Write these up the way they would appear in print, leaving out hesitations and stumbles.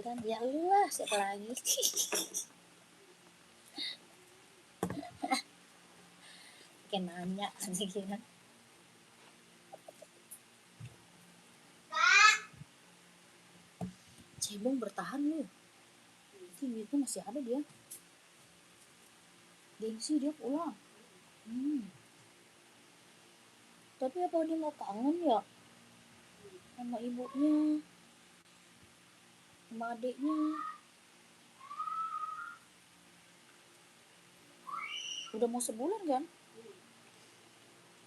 kan. Ya lu lah, siapa lagi? Kayak nanya sih kira. Cebong bertahan lu. Itu masih ada dia. Gengsi dia pulang. Tapi apa dia nggak kangen ya sama ibunya, sama adiknya? Udah mau sebulan kan?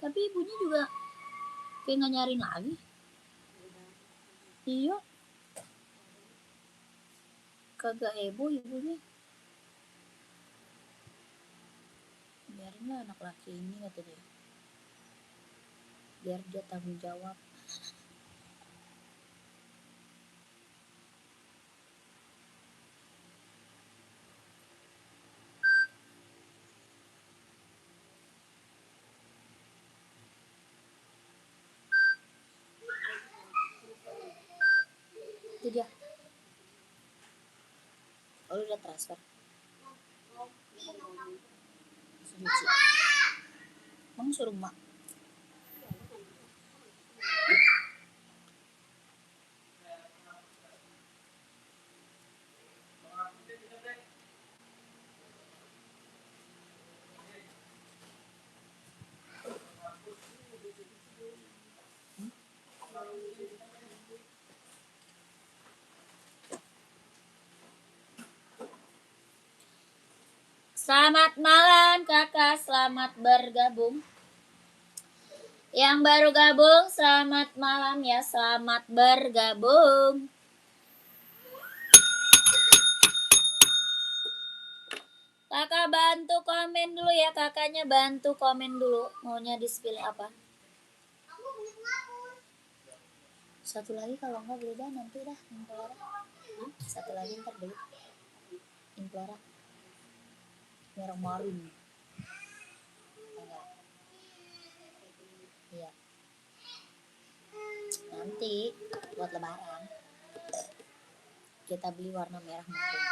Tapi ibunya juga kayak nggak nyariin lagi. Iya, kagak heboh ibunya. Biarin lah anak laki ini, kata dia, biar dia tanggung jawab. Itu dia. Oh, lu udah transfer. Suci. Emang suruh mak. Selamat malam kakak, selamat bergabung. Yang baru gabung, selamat malam ya, selamat bergabung. Kakak bantu komen dulu ya, kakaknya bantu komen dulu. Maunya di-spill apa? Satu lagi kalau enggak beli dah, nanti dah Implora. Satu lagi ntar beli Implora merah marun. Iya, nanti buat lebaran kita beli warna merah marun.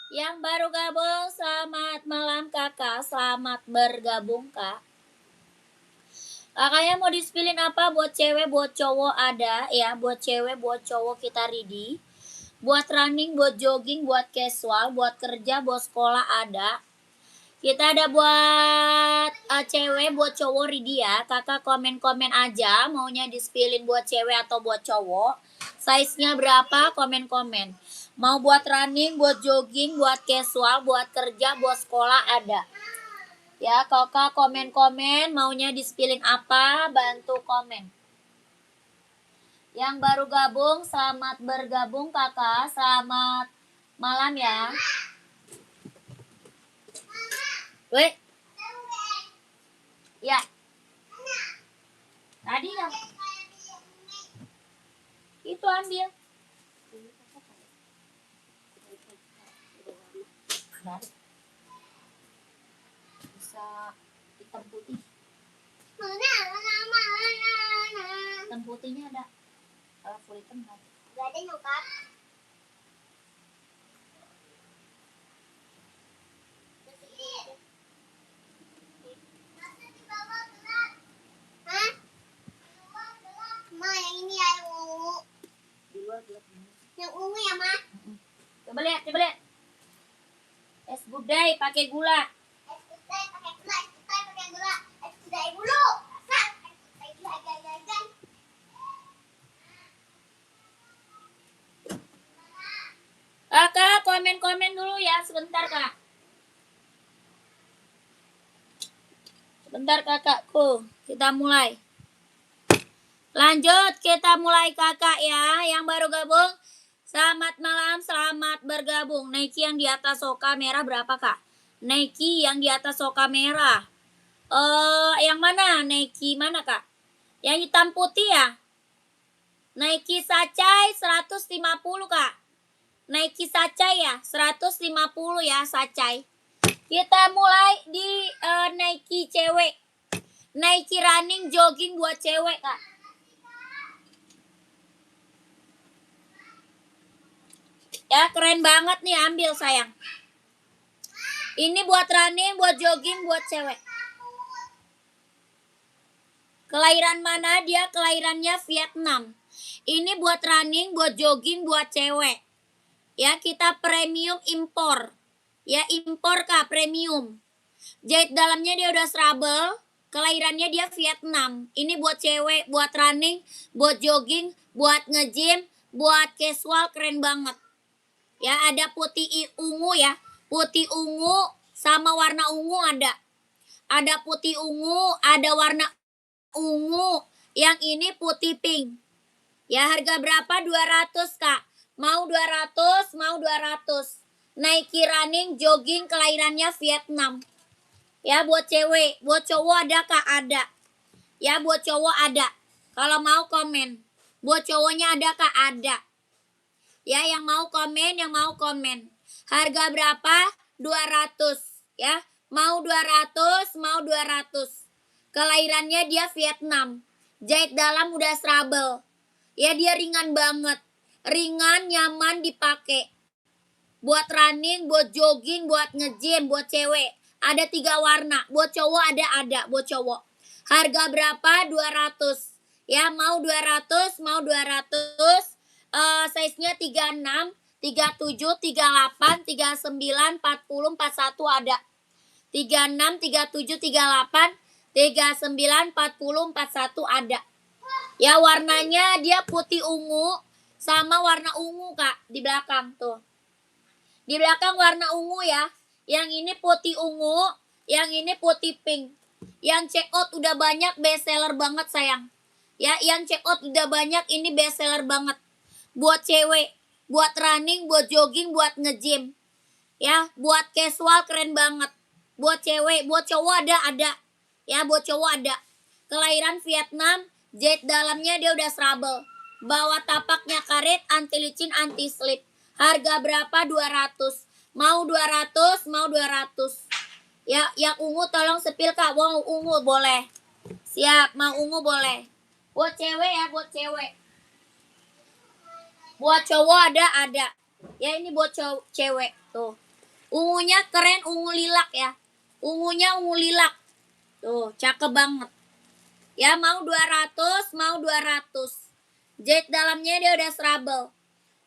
Yang baru gabung, selamat malam kakak, selamat bergabung kak. Kakaknya mau di-spillin apa? Buat cewek, buat cowok ada ya. Buat cewek, buat cowok kita ready. Buat running, buat jogging, buat casual, buat kerja, buat sekolah ada. Kita ada buat cewek, buat cowok ready ya. Kakak komen-komen aja maunya di-spillin buat cewek atau buat cowok. Size-nya berapa? Komen-komen. Mau buat running, buat jogging, buat casual, buat kerja, buat sekolah ada. Ya, kakak komen-komen maunya di-spillin apa, bantu komen. Yang baru gabung, selamat bergabung kakak, selamat malam ya. Weh. Ya. Tadi ya. Itu ambil. Bisa hitam putih. Hitam putihnya ada. Kalau full hitam nggak ada. Gak ada nyokap. Ma, yang ini ya, yang ungu. Di luar gelap. Yang ungu ya, Ma? Coba lihat, coba lihat. Es gudai pakai gula. Es gudai pakai gula, es gudai pakai gula. Es gudai dulu. Asal, es gudai jajan. Kakak, komen-komen dulu ya, sebentar kak. Sebentar kakakku, kita mulai. Lanjut, kita mulai kakak ya. Yang baru gabung, selamat malam, selamat bergabung. Nike yang di atas soka merah berapa kak? Nike yang di atas soka merah. Yang mana? Nike mana kak? Yang hitam putih ya? Nike Sacai 150 kak. Nike Sacai ya, 150 ya Sacai. Kita mulai di Nike cewek. Nike running jogging buat cewek kak. Ya, keren banget nih, ambil sayang. Ini buat running, buat jogging, buat cewek. Kelahiran mana dia? Kelahirannya Vietnam. Ini buat running, buat jogging, buat cewek. Ya, kita premium impor. Ya, impor Kak, premium. Jahit dalamnya dia udah trouble. Kelahirannya dia Vietnam. Ini buat cewek, buat running, buat jogging, buat nge-gym, buat casual, keren banget. Ya, ada putih ungu ya. Putih ungu sama warna ungu ada. Ada putih ungu, ada warna ungu. Yang ini putih pink. Ya, harga berapa? 200 Kak. Mau 200, mau 200. Nike running, jogging, kelahirannya Vietnam. Ya, buat cewek. Buat cowok ada Kak? Ada. Ya, buat cowok ada. Kalau mau komen. Buat cowoknya ada Kak? Ada. Ya, yang mau komen, yang mau komen. Harga berapa? 200. Ya, mau 200, mau 200. Kelahirannya dia Vietnam. Jahit dalam udah trouble. Ya, dia ringan banget. Ringan, nyaman dipakai. Buat running, buat jogging, buat nge-gym, buat cewek. Ada 3 warna. Buat cowok ada buat cowok. Harga berapa? 200. Ya, mau 200, mau 200. Size-nya 36, 37, 38, 39, 40, 41 ada. 36, 37, 38, 39, 40, 41 ada. Ya, warnanya dia putih ungu sama warna ungu Kak di belakang tuh. Di belakang warna ungu ya. Yang ini putih ungu, yang ini putih pink. Yang check out udah banyak, best seller banget sayang. Ya, yang check out udah banyak, ini best seller banget. Buat cewek, buat running, buat jogging, buat nge-gym. Ya, buat casual keren banget. Buat cewek, buat cowok ada. Ya, buat cowok ada. Kelahiran Vietnam, jahit dalamnya dia udah trouble. Bawah tapaknya karet, anti licin, anti slip. Harga berapa? 200. Mau 200, mau 200. Ya, yang ungu tolong sepil Kak. Mau ungu boleh. Siap, mau ungu boleh. Buat cewek ya, buat cewek. Buat cowok ada. Ya, ini buat cewek tuh. Ungunya keren, ungu lilac ya. Ungunya ungu lilac. Tuh, cakep banget. Ya, mau 200, mau 200. Jahit dalamnya dia udah trouble.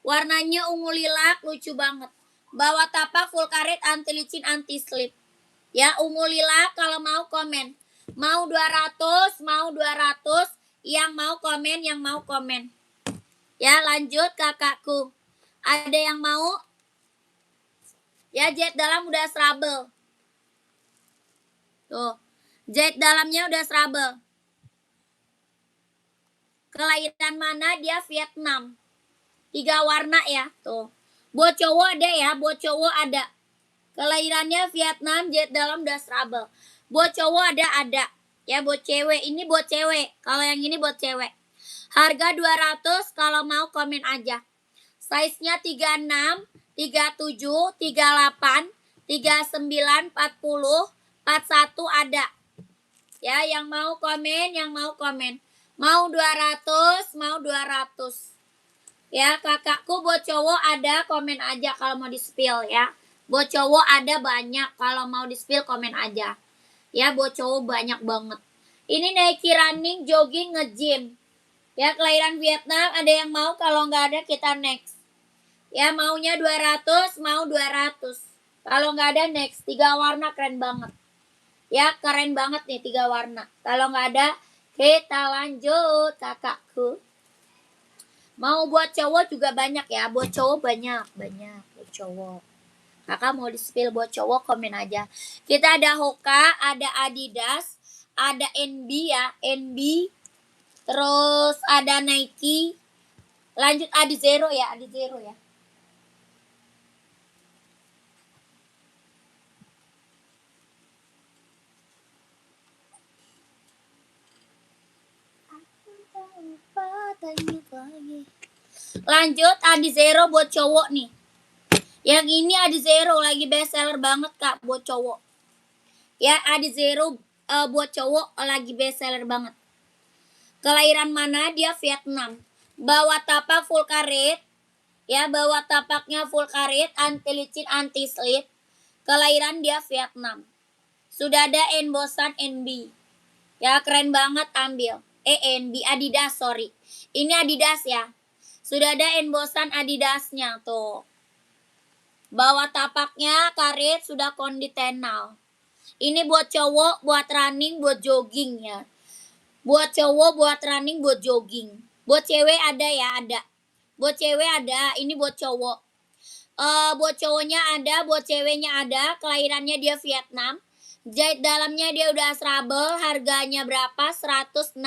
Warnanya ungu lilac, lucu banget. Bawah tapak full karet, anti licin, anti slip. Ya, ungu lilac, kalau mau komen. Mau 200, mau 200. Yang mau komen, yang mau komen. Ya, lanjut kakakku. Ada yang mau? Ya, jahit dalam udah trouble. Tuh, jahit dalamnya udah trouble. Kelahiran mana dia? Vietnam. 3 warna ya, tuh. Buat cowok ada ya, buat cowok ada. Kelahirannya Vietnam, jahit dalam udah trouble. Buat cowok ada. Ya, buat cewek, ini buat cewek. Kalau yang ini buat cewek. Harga 200, kalau mau komen aja. Size-nya 36, 37, 38, 39, 40, 41 ada. Ya, yang mau komen, yang mau komen. Mau 200, mau 200. Ya, kakakku buat cowok ada, komen aja kalau mau di-spill ya. Buat cowok ada banyak, kalau mau di-spill komen aja. Ya, buat cowok banyak banget. Ini Nike running, jogging, nge-gym. Ya, kelahiran Vietnam, ada yang mau? Kalau nggak ada kita next. Ya, maunya 200, mau 200. Kalau nggak ada next. 3 warna keren banget. Ya, keren banget nih 3 warna. Kalau nggak ada, kita lanjut kakakku. Mau buat cowok juga banyak ya. Buat cowok banyak buat cowok. Kakak mau di-spill buat cowok, komen aja. Kita ada Hoka, ada Adidas, ada NB ya, NB. Terus ada Nike. Lanjut Adizero ya, Adizero ya. Lanjut Adizero buat cowok nih. Yang ini Adizero lagi best seller banget Kak buat cowok. Ya, Adizero buat cowok lagi best seller banget. Kelahiran mana dia? Vietnam. Bawah tapak full karet. Ya, bawah tapaknya full karet, anti licin, anti slip. Kelahiran dia Vietnam. Sudah ada embosan NB. Ya, keren banget, ambil. NB Adidas, sorry. Ini Adidas ya. Sudah ada embosan Adidasnya tuh. Bawah tapaknya karet sudah kondisional. Ini buat cowok, buat running, buat jogging ya. Buat cowok, buat running, buat jogging. Buat cewek ada ya, ada. Buat cewek ada, ini buat cowok. Buat cowoknya ada, buat ceweknya ada. Kelahirannya dia Vietnam. Jahit dalamnya dia udah trouble. Harganya berapa? 160.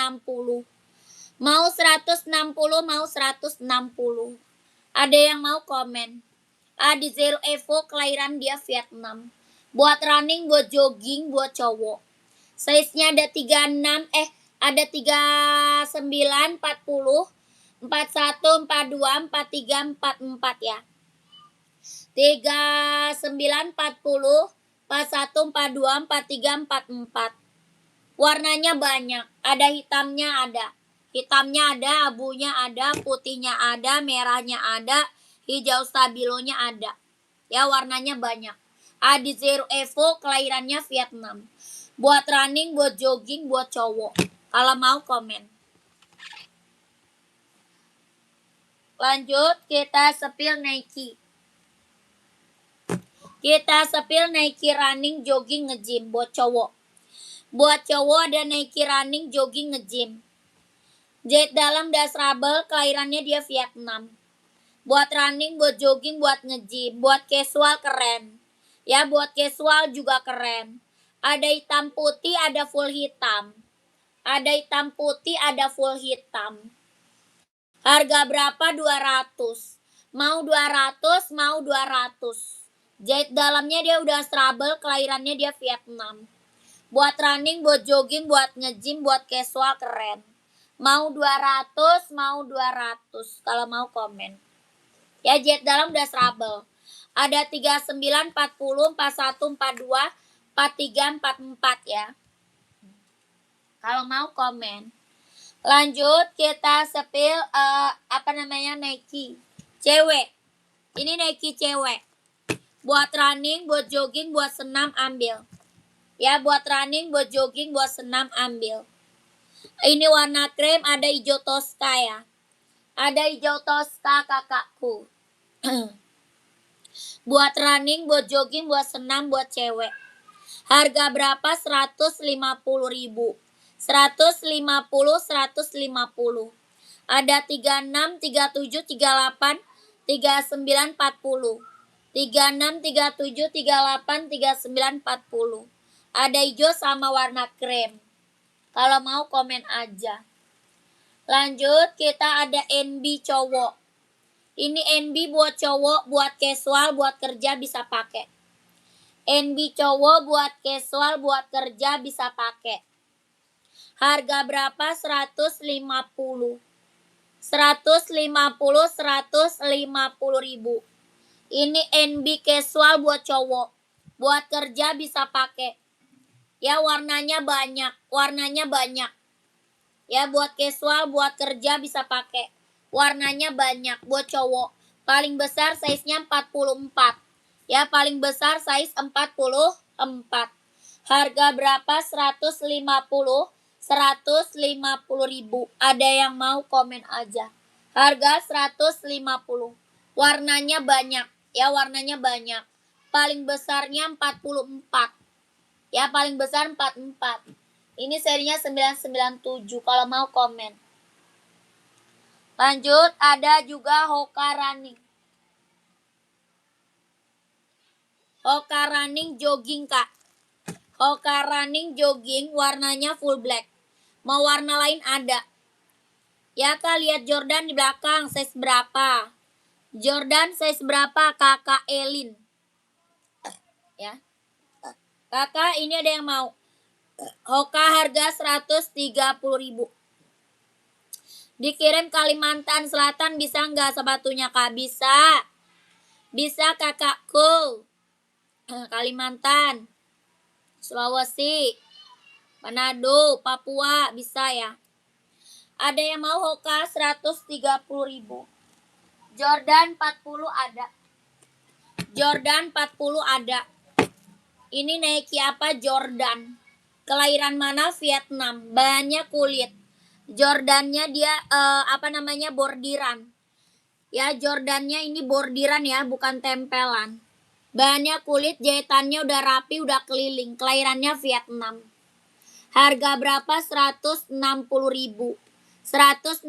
Mau 160, mau 160. Ada yang mau komen? Di Zero Evo, kelahiran dia Vietnam. Buat running, buat jogging, buat cowok. Size-nya ada 36, ada 39, 40, 41, 42, 43, 44 ya. 39, 40, 41, 42, 43, 44. Warnanya banyak. Ada hitamnya ada. Hitamnya ada, abunya ada, putihnya ada, merahnya ada, hijau stabilonya ada. Ya, warnanya banyak. Adi Zero Evo, kelahirannya Vietnam. Buat running, buat jogging, buat cowok. Kalau mau komen. Lanjut, kita sepil Nike. Kita sepil Nike running, jogging, nge-gym buat cowok. Buat cowok ada Nike running, jogging, nge-gym. Jahit dalam das rubber, kelahirannya dia Vietnam. Buat running, buat jogging, buat nge-gym, buat casual keren. Ya, buat casual juga keren. Ada hitam putih, ada full hitam. Ada hitam putih, ada full hitam. Harga berapa? 200. Mau 200, mau 200. Jahit dalamnya dia udah trouble, kelahirannya dia Vietnam. Buat running, buat jogging, buat nge-gym, buat casual keren. Mau 200, mau 200. Kalau mau komen. Ya, jahit dalam udah trouble. Ada 39, 40, 41, 42, 43, 44 ya. Kalau mau komen. Lanjut kita sepil Nike. Cewek. Ini Nike cewek. Buat running, buat jogging, buat senam ambil. Ya, buat running, buat jogging, buat senam ambil. Ini warna krem, ada hijau toska ya. Ada hijau toska kakakku. Buat running, buat jogging, buat senam, buat cewek. Harga berapa? 150.000. 150, 150. Ada 36, 37, 38, 39, 40. 36, 37, 38, 39, 40. Ada hijau sama warna krem. Kalau mau komen aja. Lanjut, kita ada NB cowok. Ini NB buat cowok, buat casual, buat kerja bisa pakai. NB cowok buat casual, buat kerja bisa pakai. Harga berapa? 150. 150, 150.000. Ini NB casual buat cowok. Buat kerja bisa pakai. Ya, warnanya banyak. Warnanya banyak. Ya, buat casual, buat kerja bisa pakai. Warnanya banyak buat cowok. Paling besar size-nya 44. Ya, paling besar size 44. Harga berapa? 150. 150.000. Ada yang mau komen aja. Harga 150. Warnanya banyak. Ya, warnanya banyak. Paling besarnya 44. Ya, paling besar 44. Ini serinya 997. Kalau mau komen. Lanjut, ada juga Hoka Running. Hoka Running jogging, Kak. Hoka Running jogging warnanya full black. Mau warna lain ada. Ya, Kak, lihat Jordan di belakang. Size berapa? Jordan size berapa, Kakak Elin? Ya. Kakak, ini ada yang mau. Hoka harga 130.000. Dikirim Kalimantan Selatan bisa nggak sepatunya, Kak? Bisa. Bisa, kakakku. Kalimantan, Sulawesi, Manado, Papua, bisa ya. Ada yang mau Hoka 130.000. Jordan 40 ada. Jordan 40 ada. Ini Nike apa? Jordan. Kelahiran mana? Vietnam. Bahannya kulit. Jordannya dia bordiran. Ya, Jordannya ini bordiran ya, bukan tempelan. Bahannya kulit, jahitannya udah rapi, udah keliling. Kelahirannya Vietnam. Harga berapa? 160.000. 160.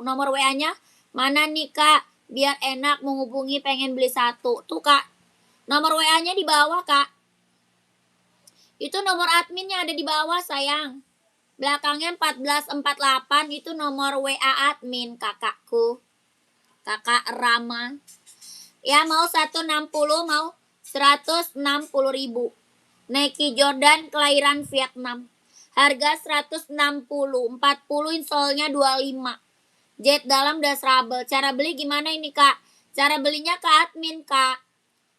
Nomor WA-nya mana nih Kak? Biar enak menghubungi, pengen beli satu. Tuh Kak. Nomor WA-nya di bawah Kak. Itu nomor adminnya ada di bawah sayang. Belakangnya 1448 itu nomor WA admin kakakku. Kakak Rama. Ya mau 160 mau 160.000. Nike Jordan kelahiran Vietnam. Harga 160. 40 insolnya 25. Jet dalam das rubber. Cara beli gimana ini Kak? Cara belinya ke admin Kak.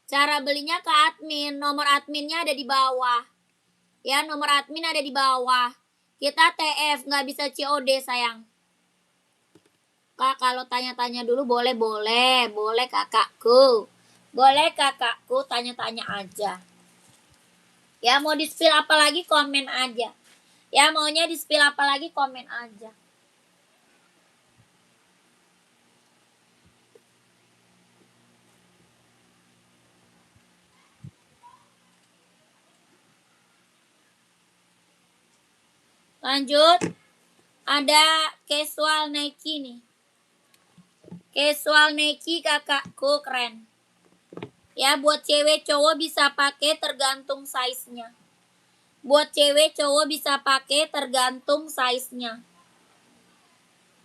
Cara belinya ke admin. Nomor adminnya ada di bawah. Ya nomor admin ada di bawah. Kita TF nggak bisa COD sayang. Kak kalau tanya-tanya dulu boleh kakakku. Boleh kakakku tanya-tanya aja. Ya mau di-spill apa lagi komen aja. Ya maunya di-spill apa lagi komen aja. Lanjut. Ada casual Nike nih. Casual Nike kakakku keren. Ya buat cewek cowok bisa pakai tergantung size-nya. Buat cewek cowok bisa pakai tergantung size-nya.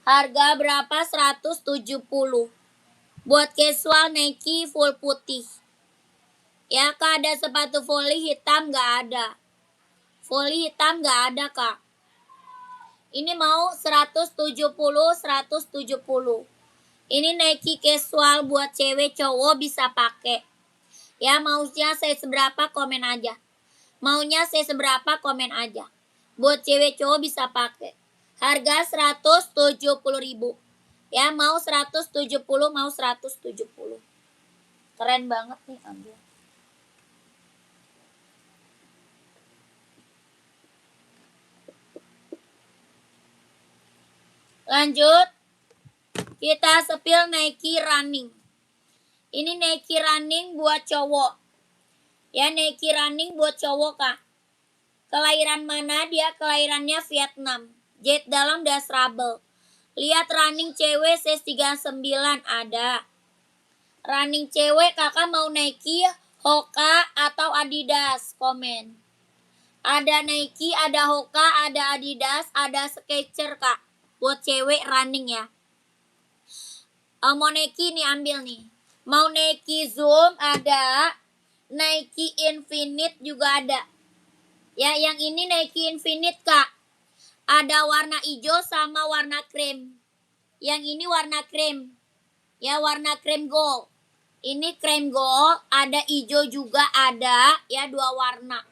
Harga berapa? 170. Buat casual Nike full putih. Ya Kak ada sepatu volley hitam gak ada. Volley hitam gak ada Kak. Ini mau 170. Ini Nike casual buat cewek cowok bisa pakai. Ya maunya saya seberapa komen aja. Maunya saya seberapa komen aja. Buat cewek cowok bisa pakai. Harga 170.000. Ya mau 170 mau 170. Keren banget nih ambil. Lanjut. Kita sepil Nike running. Ini Nike running buat cowok. Ya Nike running buat cowok Kak. Kelahiran mana? Dia kelahirannya Vietnam. Jet dalam das rubber. Lihat running cewek size 39 ada. Running cewek kakak mau Nike, Hoka atau Adidas? Komen. Ada Nike, ada Hoka, ada Adidas, ada Skechers Kak. Buat cewek running ya. Mau Nike nih ambil nih. Mau Nike Zoom ada. Nike Infinite juga ada. Ya yang ini Nike Infinite Kak. Ada warna hijau sama warna krem. Yang ini warna krem. Ya warna krem gold. Ini krem gold, ada hijau juga ada. Ya dua warna.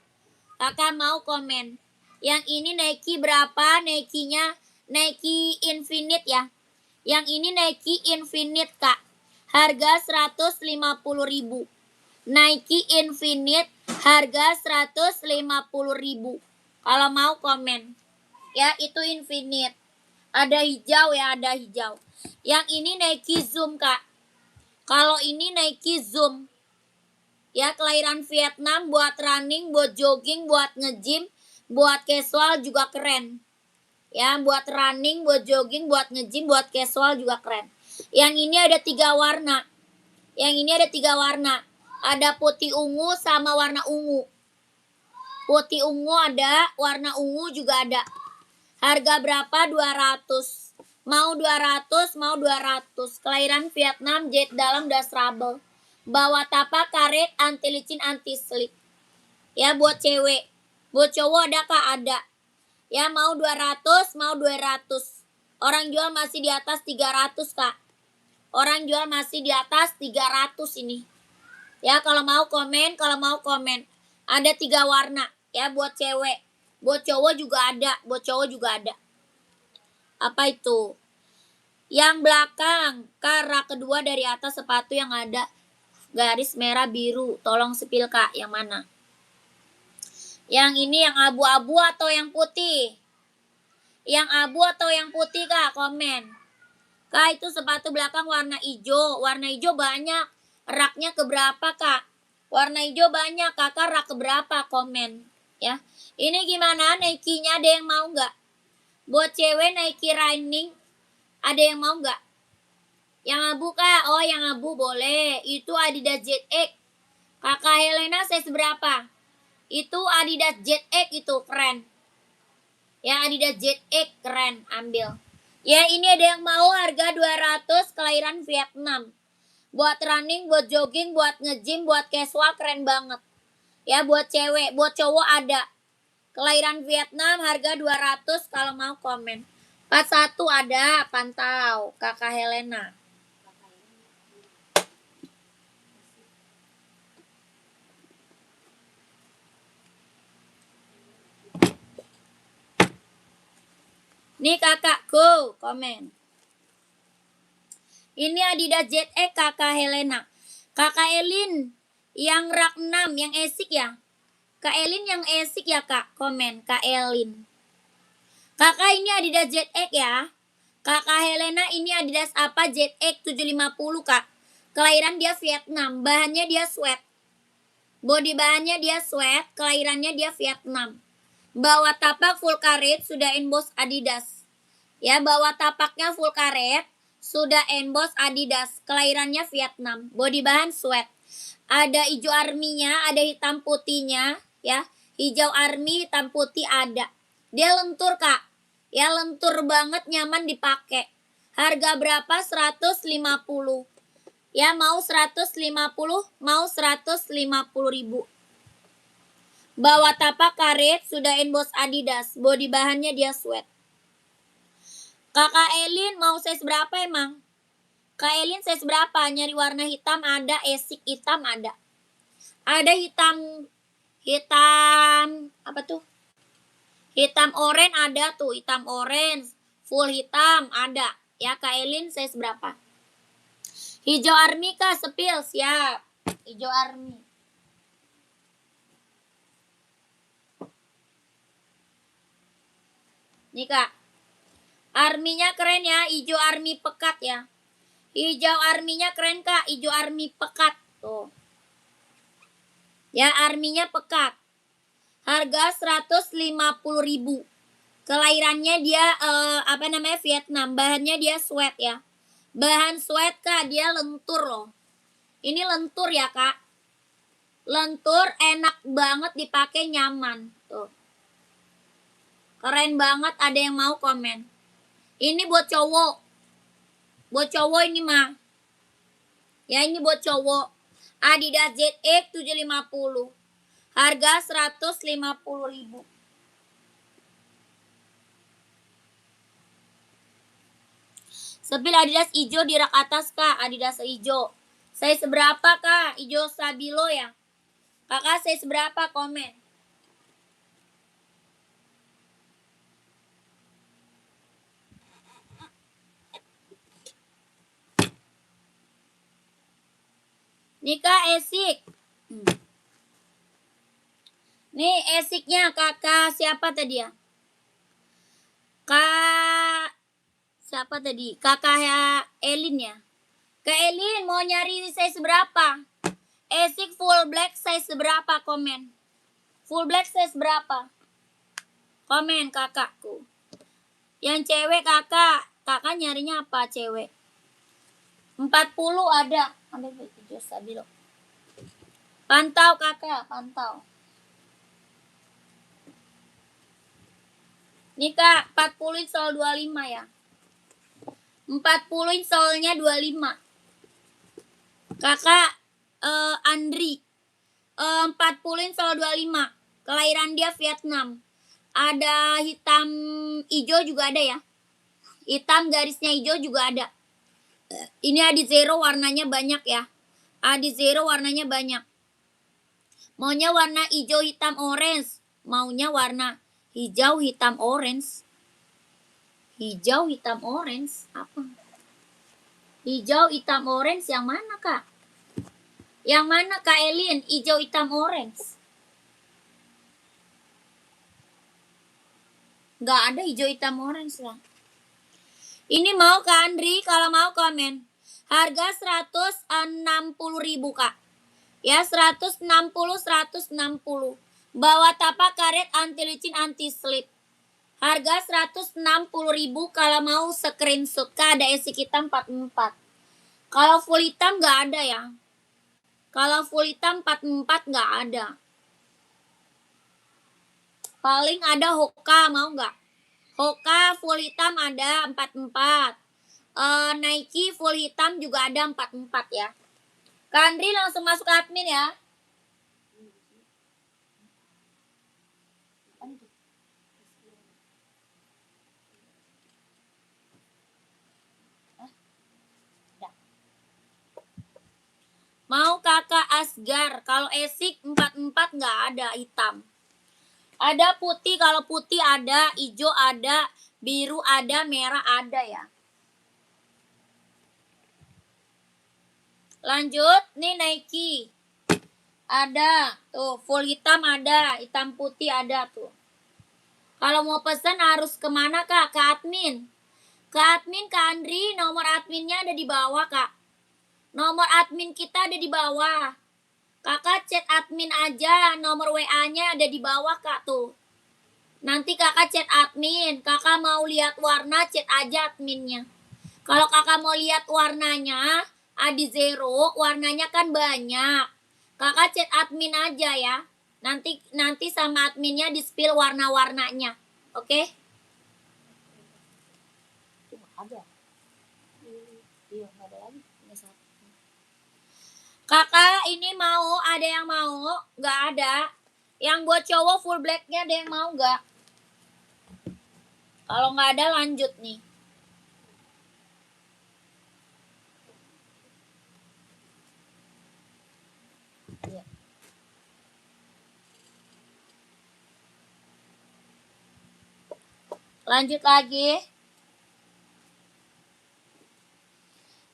Kakak mau komen. Yang ini Nike berapa? Nike-nya Nike Infinite ya. Yang ini Nike Infinite Kak. Harga 150.000. Nike Infinite harga 150.000. Kalau mau komen. Ya itu Infinite. Ada hijau ya, ada hijau. Yang ini Nike Zoom Kak. Kalau ini Nike Zoom. Ya kelahiran Vietnam buat running, buat jogging, buat nge-gym, buat casual juga keren. Ya buat running, buat jogging, buat nge-gym, buat casual juga keren. Yang ini ada 3 warna. Yang ini ada 3 warna. Ada putih ungu sama warna ungu. Putih ungu ada, warna ungu juga ada. Harga berapa? 200. Mau 200, mau 200. Kelahiran Vietnam, jet dalam das rubber. Bawa tapak karet, anti licin, anti slip. Ya buat cewek. Buat cowok ada Kak? Ada. Ya mau 200, mau 200. Orang jual masih di atas 300 Kak. Orang jual masih di atas 300 ini. Ya kalau mau komen, kalau mau komen. Ada 3 warna. Ya buat cewek. Buat cowok juga ada. Buat cowok juga ada. Apa itu? Yang belakang, Kak, rak kedua dari atas sepatu yang ada garis merah biru. Tolong sepil, Kak, yang mana? Yang ini yang abu-abu atau yang putih? Yang abu atau yang putih, Kak? Komen. Kak, itu sepatu belakang warna hijau. Warna hijau banyak. Raknya keberapa, Kak? Warna hijau banyak. Kakak rak keberapa? Komen. Ya. Ini gimana? Nike-nya ada yang mau nggak? Buat cewek Nike Running, ada yang mau nggak? Yang abu, Kak? Oh, yang abu boleh. Itu Adidas ZX. Kakak Helena size berapa? Itu Adidas ZX itu keren. Ya, Adidas ZX keren, ambil. Ya, ini ada yang mau harga 200 kelahiran Vietnam. Buat running, buat jogging, buat nge-gym, buat casual keren banget. Ya, buat cewek, buat cowok ada. Kelahiran Vietnam harga 200 kalau mau komen. 41 ada, pantau. Kakak Helena. Nih kakakku, komen. Ini Adidas ZX kakak Helena. Kakak Elin, yang rak 6, yang esik ya. Kak Elin yang esik ya, Kak. Komen, Kak Elin. Kakak ini Adidas ZX ya. Kakak Helena ini Adidas apa? ZX 750, Kak. Kelahiran dia Vietnam. Bahannya dia sweat. Body bahannya dia sweat. Kelahirannya dia Vietnam. Bawah tapak full karet sudah emboss Adidas. Ya, bawah tapaknya full karet sudah emboss Adidas. Kelahirannya Vietnam. Body bahan sweat. Ada hijau arminya, ada hitam putihnya, ya. Hijau army, hitam putih ada. Dia lentur, Kak. Ya, lentur banget, nyaman dipakai. Harga berapa? 150. Ya, mau 150, mau 150.000. Bawah tapak karet sudah emboss Adidas. Body bahannya dia sweat. Kakak Elin mau size berapa emang? Kak Elin size berapa? Nyari warna hitam ada, esik hitam ada. Ada hitam apa tuh? Hitam oranye ada tuh, hitam orange, full hitam ada. Ya, Kak Elin size berapa? Hijau army, Kak, sepil, siap. Hijau army. Nih, Kak. Arminya keren ya, hijau army pekat ya. Hijau arminya keren, Kak, hijau army pekat. Tuh. Ya, arminya pekat. Harga 150.000. Kelahirannya dia Vietnam. Bahannya dia sweat ya. Bahan sweat, Kak, dia lentur loh. Ini lentur ya, Kak. Lentur, enak banget dipakai, nyaman. Tuh. Keren banget, ada yang mau komen. Ini buat cowok. Buat cowok ini mah. Ya, ini buat cowok. Adidas ZX 750. Harga 150.000. Sepil Adidas hijau di rak atas, Kak. Adidas hijau. Saya seberapa, Kak? Hijau stabilo ya. Kakak saya seberapa? Komen. Nika esik. Nih esiknya kakak siapa tadi ya? Kak siapa tadi? Kakak ya Elin ya. Kak Elin mau nyari size berapa? Esik full black size berapa? Komen. Full black size berapa? Komen kakakku. Yang cewek kakak. Kakak nyarinya apa cewek? 40 ada. Ambil video stabilo. Pantau kakak, pantau. Nih Kak, 40 insol 25 ya. 40 insolnya 25. Kakak Andri 40 insol 25. Kelahiran dia Vietnam. Ada hitam hijau juga ada ya. Hitam garisnya hijau juga ada. Ini Adi Zero warnanya banyak ya. Adi Zero warnanya banyak. Maunya warna hijau hitam orange. Maunya warna hijau hitam orange. Hijau hitam orange apa? Hijau, hitam, orange yang mana, Kak? Yang mana, Kak Elin? Hijau, hitam, orange. Nggak ada hijau, hitam, orange lah. Ini mau Kak Andri, kalau mau komen. Harga 160.000, Kak. Ya, 160. Bawa tapak karet anti licin anti slip. Harga 160.000 kalau mau screenshot. Kak, ada esik hitam 44. Kalau full hitam nggak ada ya. Kalau full hitam 44 nggak ada. Paling ada Hoka, mau nggak? Hoka full hitam ada 44. Nike full hitam juga ada 44 ya. Kak Andri langsung masuk admin ya. Mau Kakak Asgar, kalau esik 44 nggak ada hitam. Ada putih, kalau putih ada, hijau ada, biru ada, merah ada ya. Lanjut, nih Nike. Ada, tuh full hitam ada, hitam putih ada tuh. Kalau mau pesan harus kemana Kak? Ke admin. Ke admin Kak Andri, nomor adminnya ada di bawah Kak. Nomor admin kita ada di bawah. Kakak chat admin aja, nomor WA-nya ada di bawah Kak tuh. Nanti kakak chat admin, kakak mau lihat warna chat aja adminnya. Kalau kakak mau lihat warnanya, Adi Zero, warnanya kan banyak. Kakak chat admin aja ya. Nanti sama adminnya di-spill warna-warnanya. Oke? Ada. Iya, ada lagi. Kakak, ini mau, ada yang mau? Nggak ada. Yang buat cowok full blacknya ada yang mau nggak? Kalau nggak ada lanjut nih. Ya. Lanjut lagi.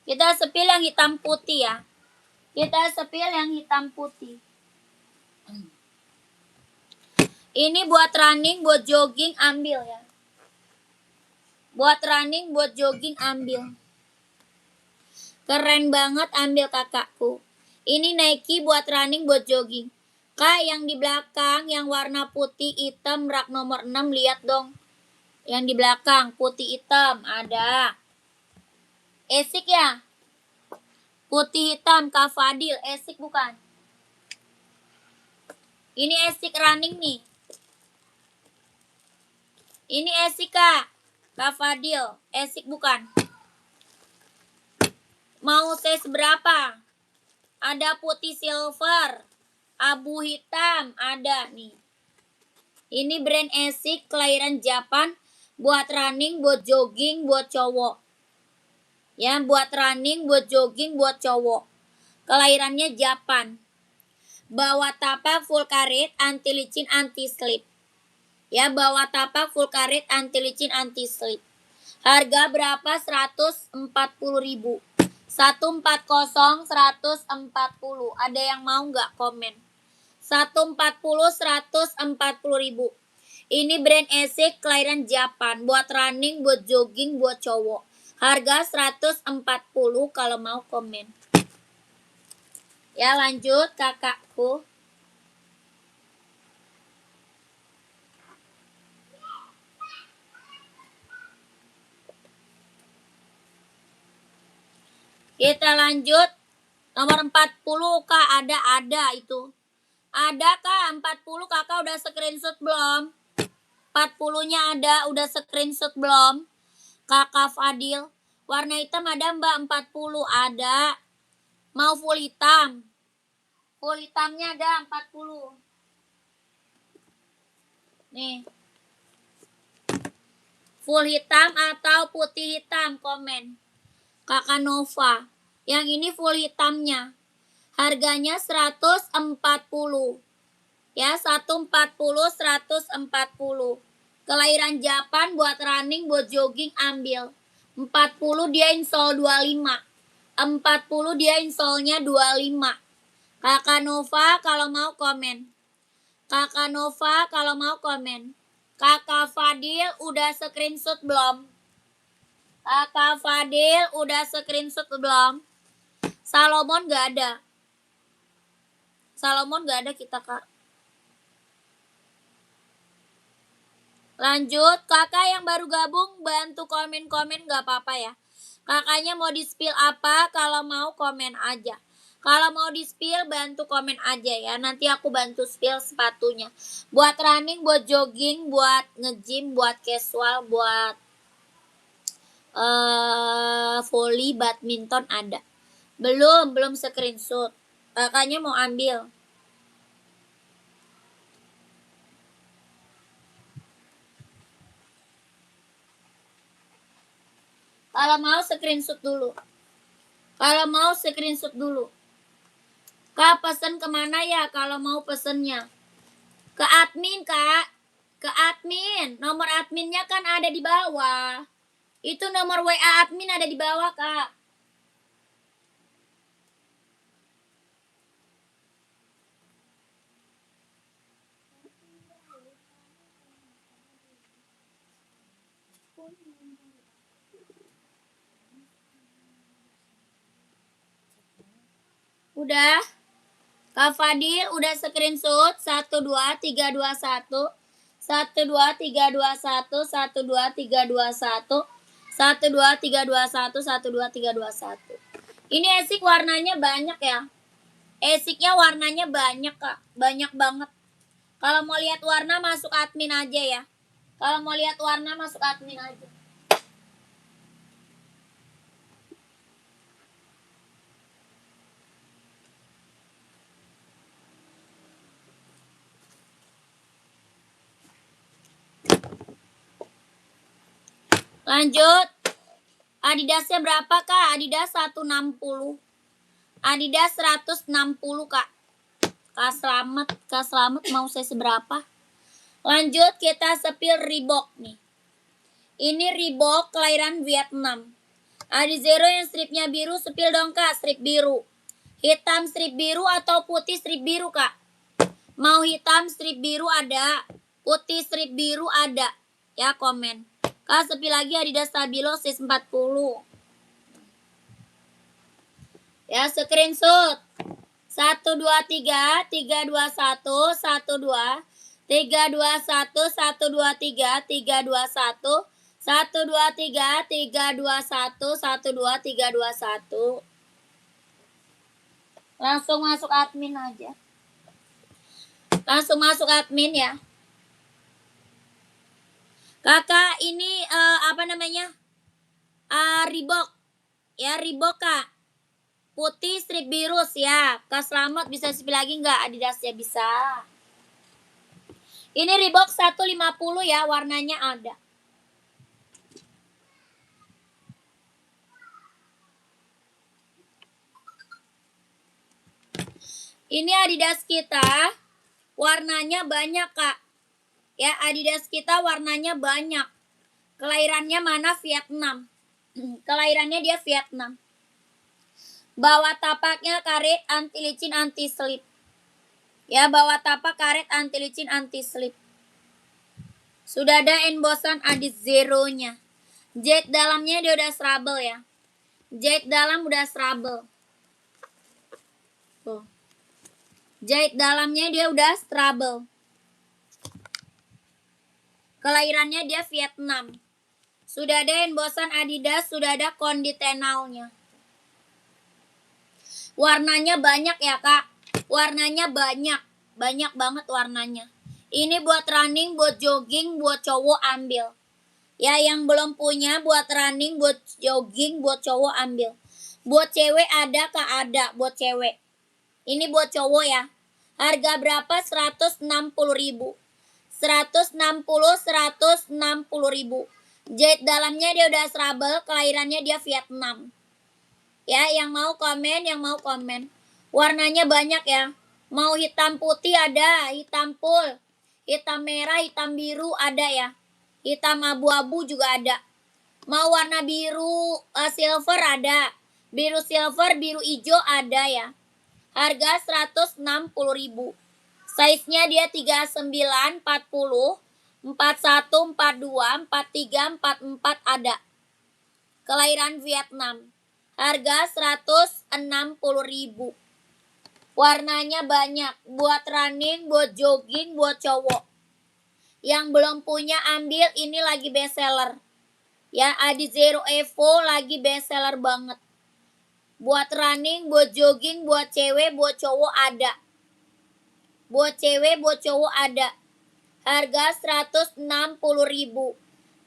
Kita sepil yang hitam putih ya. Kita sepil yang hitam putih. Ini buat running, buat jogging ambil ya. Buat running, buat jogging ambil. Keren banget ambil kakakku. Ini Nike buat running, buat jogging. Kak, yang di belakang yang warna putih hitam rak nomor 6 lihat dong. Yang di belakang putih hitam ada. Esik ya? Putih hitam Kak Fadil, esik bukan? Ini esik running nih. Ini esik Kak. Kak Fadil, esik bukan? Mau size berapa? Ada putih silver, abu hitam ada nih. Ini brand esik kelahiran Japan, buat running, buat jogging, buat cowok. Ya, buat running, buat jogging, buat cowok. Kelahirannya Japan. Bawa tapak full karet, anti licin, anti slip. Ya, bawa tapak full karet, anti licin, anti slip. Harga berapa? 140.000. 140, 140. Ada yang mau nggak komen? 140, 140.000. Ini brand esik kelahiran Japan. Buat running, buat jogging, buat cowok. Harga 140 kalau mau komen. Ya lanjut kakakku. Kita lanjut. Nomor 40 Kak, ada itu. Ada Kak, 40 kakak udah screenshot belum? 40-nya ada, udah screenshot belum? Kakak Fadil. Warna hitam ada Mbak, 40 ada. Mau full hitam? Full hitamnya ada 40. Nih. Full hitam atau putih hitam, komen. Kakak Nova. Yang ini full hitamnya. Harganya 140. Ya, 140, 140. Kelahiran Japan, buat running, buat jogging ambil. 40 dia install 25. 40 dia installnya 25. Kakak Nova kalau mau komen. Kakak Nova kalau mau komen. Kakak Fadil udah screenshot belum? Kakak Fadil udah screenshot belum? Salomon gak ada. Salomon gak ada kita, Kak. Lanjut, kakak yang baru gabung bantu komen-komen gak apa-apa ya. Kakaknya mau di-spill apa, kalau mau komen aja. Kalau mau di-spill bantu komen aja ya. Nanti aku bantu spill sepatunya. Buat running, buat jogging, buat nge-gym, buat casual, buat volley, badminton ada. Belum screenshot. Kakaknya mau ambil. Kalau mau screenshot dulu. Kalau mau screenshot dulu. Kak, pesen kemana ya kalau mau pesennya? Ke admin, Kak. Ke admin. Nomor adminnya kan ada di bawah. Itu nomor WA admin ada di bawah, Kak. Udah. Kak Fadil udah screenshot 12321 12321 12321 12321 12321. Ini esik warnanya banyak ya. Esiknya warnanya banyak, Kak. Banyak banget. Kalau mau lihat warna masuk admin aja ya. Kalau mau lihat warna masuk admin aja. Lanjut. Adidasnya berapa, Kak? Adidas 160. Adidas 160, Kak. Kak Selamat mau saya seberapa? Lanjut kita spill Reebok nih. Ini Reebok kelahiran Vietnam. Adizero yang stripnya biru, spill dong, Kak, strip biru. Hitam strip biru atau putih strip biru, Kak? Mau hitam strip biru ada, putih strip biru ada. Ya, komen. Kak, spill lagi Adidas Stabilo size 40. Ya, screenshot. 1 2 3 3 2 1 1 2 3 2 1 1 2 3 3 2 1 1 2 3 3 2 1 1 2 3 3 2 1 1 2 3 2 1. Langsung masuk admin aja. Langsung masuk admin ya. Kakak ini apa namanya? Reebok. Ya, Reebok, Kak. Putih strip biru siap. Kak Selamat bisa spill lagi nggak? Adidas ya bisa. Ini Reebok 150 ya, warnanya ada. Ini Adidas kita warnanya banyak, Kak. Ya, Adidas kita warnanya banyak. Kelahirannya mana? Vietnam. Kelahirannya dia Vietnam. Bawah tapaknya karet anti licin anti slip. Ya, bawah tapak karet anti licin anti slip. Sudah ada embosan Adizero-nya. Jahit dalamnya dia udah trouble ya. Jahit dalam udah trouble. Tuh. Jahit dalamnya dia udah trouble. Kelahirannya dia Vietnam. Sudah ada embosan Adidas, sudah ada konditenalnya. Warnanya banyak ya, Kak. Warnanya banyak. Banyak banget warnanya. Ini buat running, buat jogging, buat cowok ambil. Ya, yang belum punya buat running, buat jogging, buat cowok ambil. Buat cewek ada, Kak, ada buat cewek. Ini buat cowok ya. Harga berapa? 160.000. 160.000. Jahit dalamnya dia udah trouble, kelahirannya dia Vietnam. Ya, yang mau komen. Warnanya banyak ya. Mau hitam putih ada, hitam full, hitam merah, hitam biru ada ya. Hitam abu-abu juga ada. Mau warna biru silver ada. Biru silver, biru hijau ada ya. Harga 160.000. Size-nya dia 39, 40, 41, 42, 43, 44 ada. Kelahiran Vietnam. Harga 160.000. Warnanya banyak. Buat running, buat jogging, buat cowok. Yang belum punya ambil, ini lagi best seller. Ya, Adizero Evo lagi best seller banget. Buat running, buat jogging, buat cewek, buat cowok ada. Buat cewek, buat cowok ada. Harga 160.000.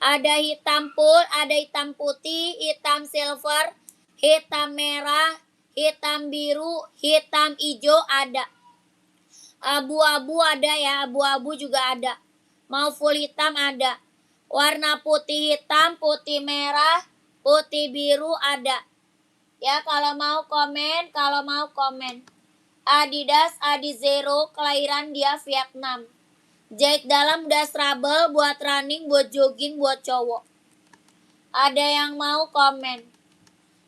Ada hitam full, ada hitam putih, hitam silver, hitam merah, hitam biru, hitam hijau ada. Abu-abu ada ya, abu-abu juga ada. Mau full hitam ada. Warna putih hitam, putih merah, putih biru ada. Ya, kalau mau komen, Adidas Adizero, kelahiran dia Vietnam. Jahit dalam udah trouble buat running, buat jogging, buat cowok. Ada yang mau komen.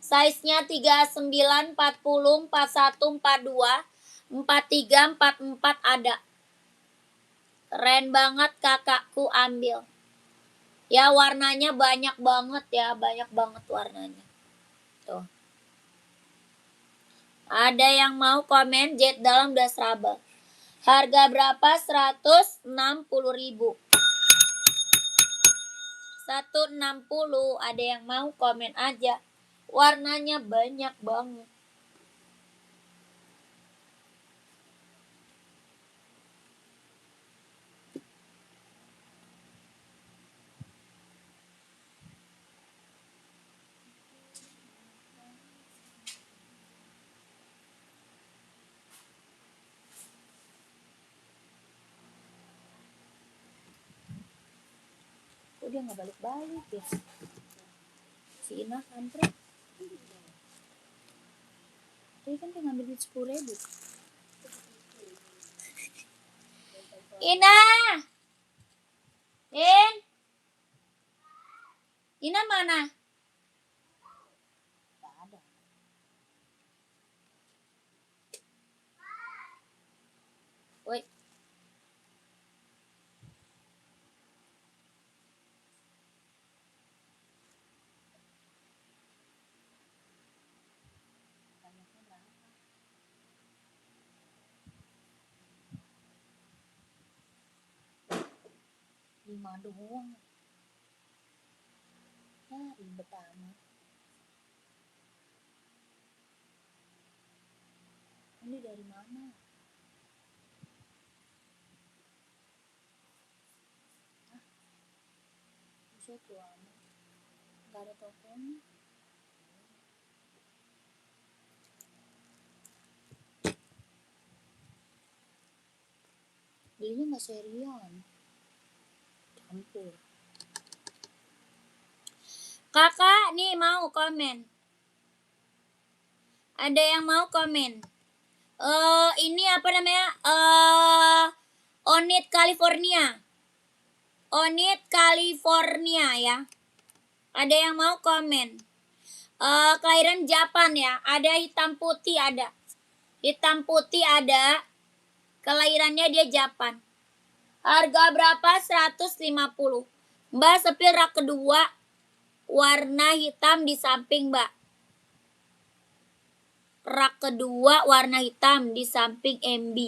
Size-nya 39, 40, 41, 42, 43, 44 ada. Keren banget, kakakku ambil. Ya, warnanya banyak banget ya, banyak banget warnanya. Tuh. Ada yang mau komen, jahit dalam udah trouble. Harga berapa? 160.000. 160. Ada yang mau komen aja. Warnanya banyak banget. Kok dia nggak balik-balik ya? Si Ina kampret. Tadi kan dia ngambil duit 10.000. Ina! Ina mana? Gak ada. Woi. Lima doang. Ya, ribet amat. Ini dari mana? Bisa tuh amat. Gak ada tokonya. Belinya gak serian. Campur. Kakak nih mau komen. Ada yang mau komen. Ini apa namanya? Onit California. Onit California ya. Ada yang mau komen. Kelahiran Japan ya. Ada hitam putih ada. Hitam putih ada. Kelahirannya dia Japan. Harga berapa? 150. Mbak sepil rak kedua. Warna hitam di samping mbak. Rak kedua warna hitam di samping MB.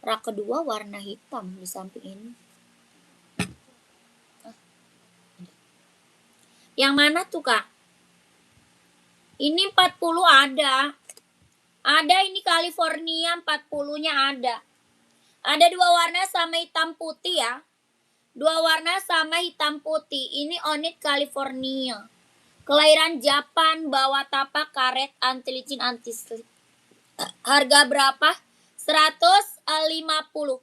Rak kedua warna hitam di samping ini. Yang mana tuh kak? Ini 40 ada. Ada ini California 40-nya ada. Ada dua warna sama hitam putih ya. Dua warna sama hitam putih. Ini Onit California. Kelahiran Japan, bawa tapak, karet, anti licin, anti slip. Harga berapa? 150. 150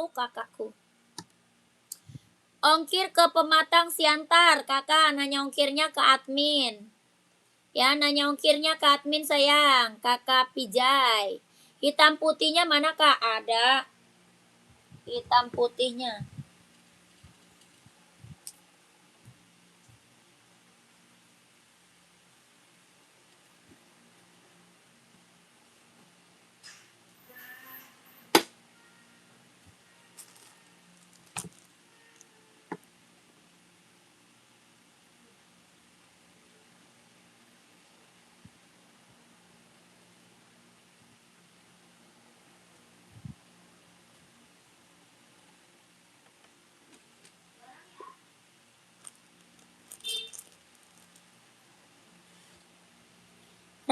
kakakku. Ongkir ke Pematang Siantar. Kakak nanya ongkirnya ke admin. Ya, nanya ongkirnya ke admin sayang. Kakak Pijay. Hitam putihnya mana kak? Ada. Hitam putihnya.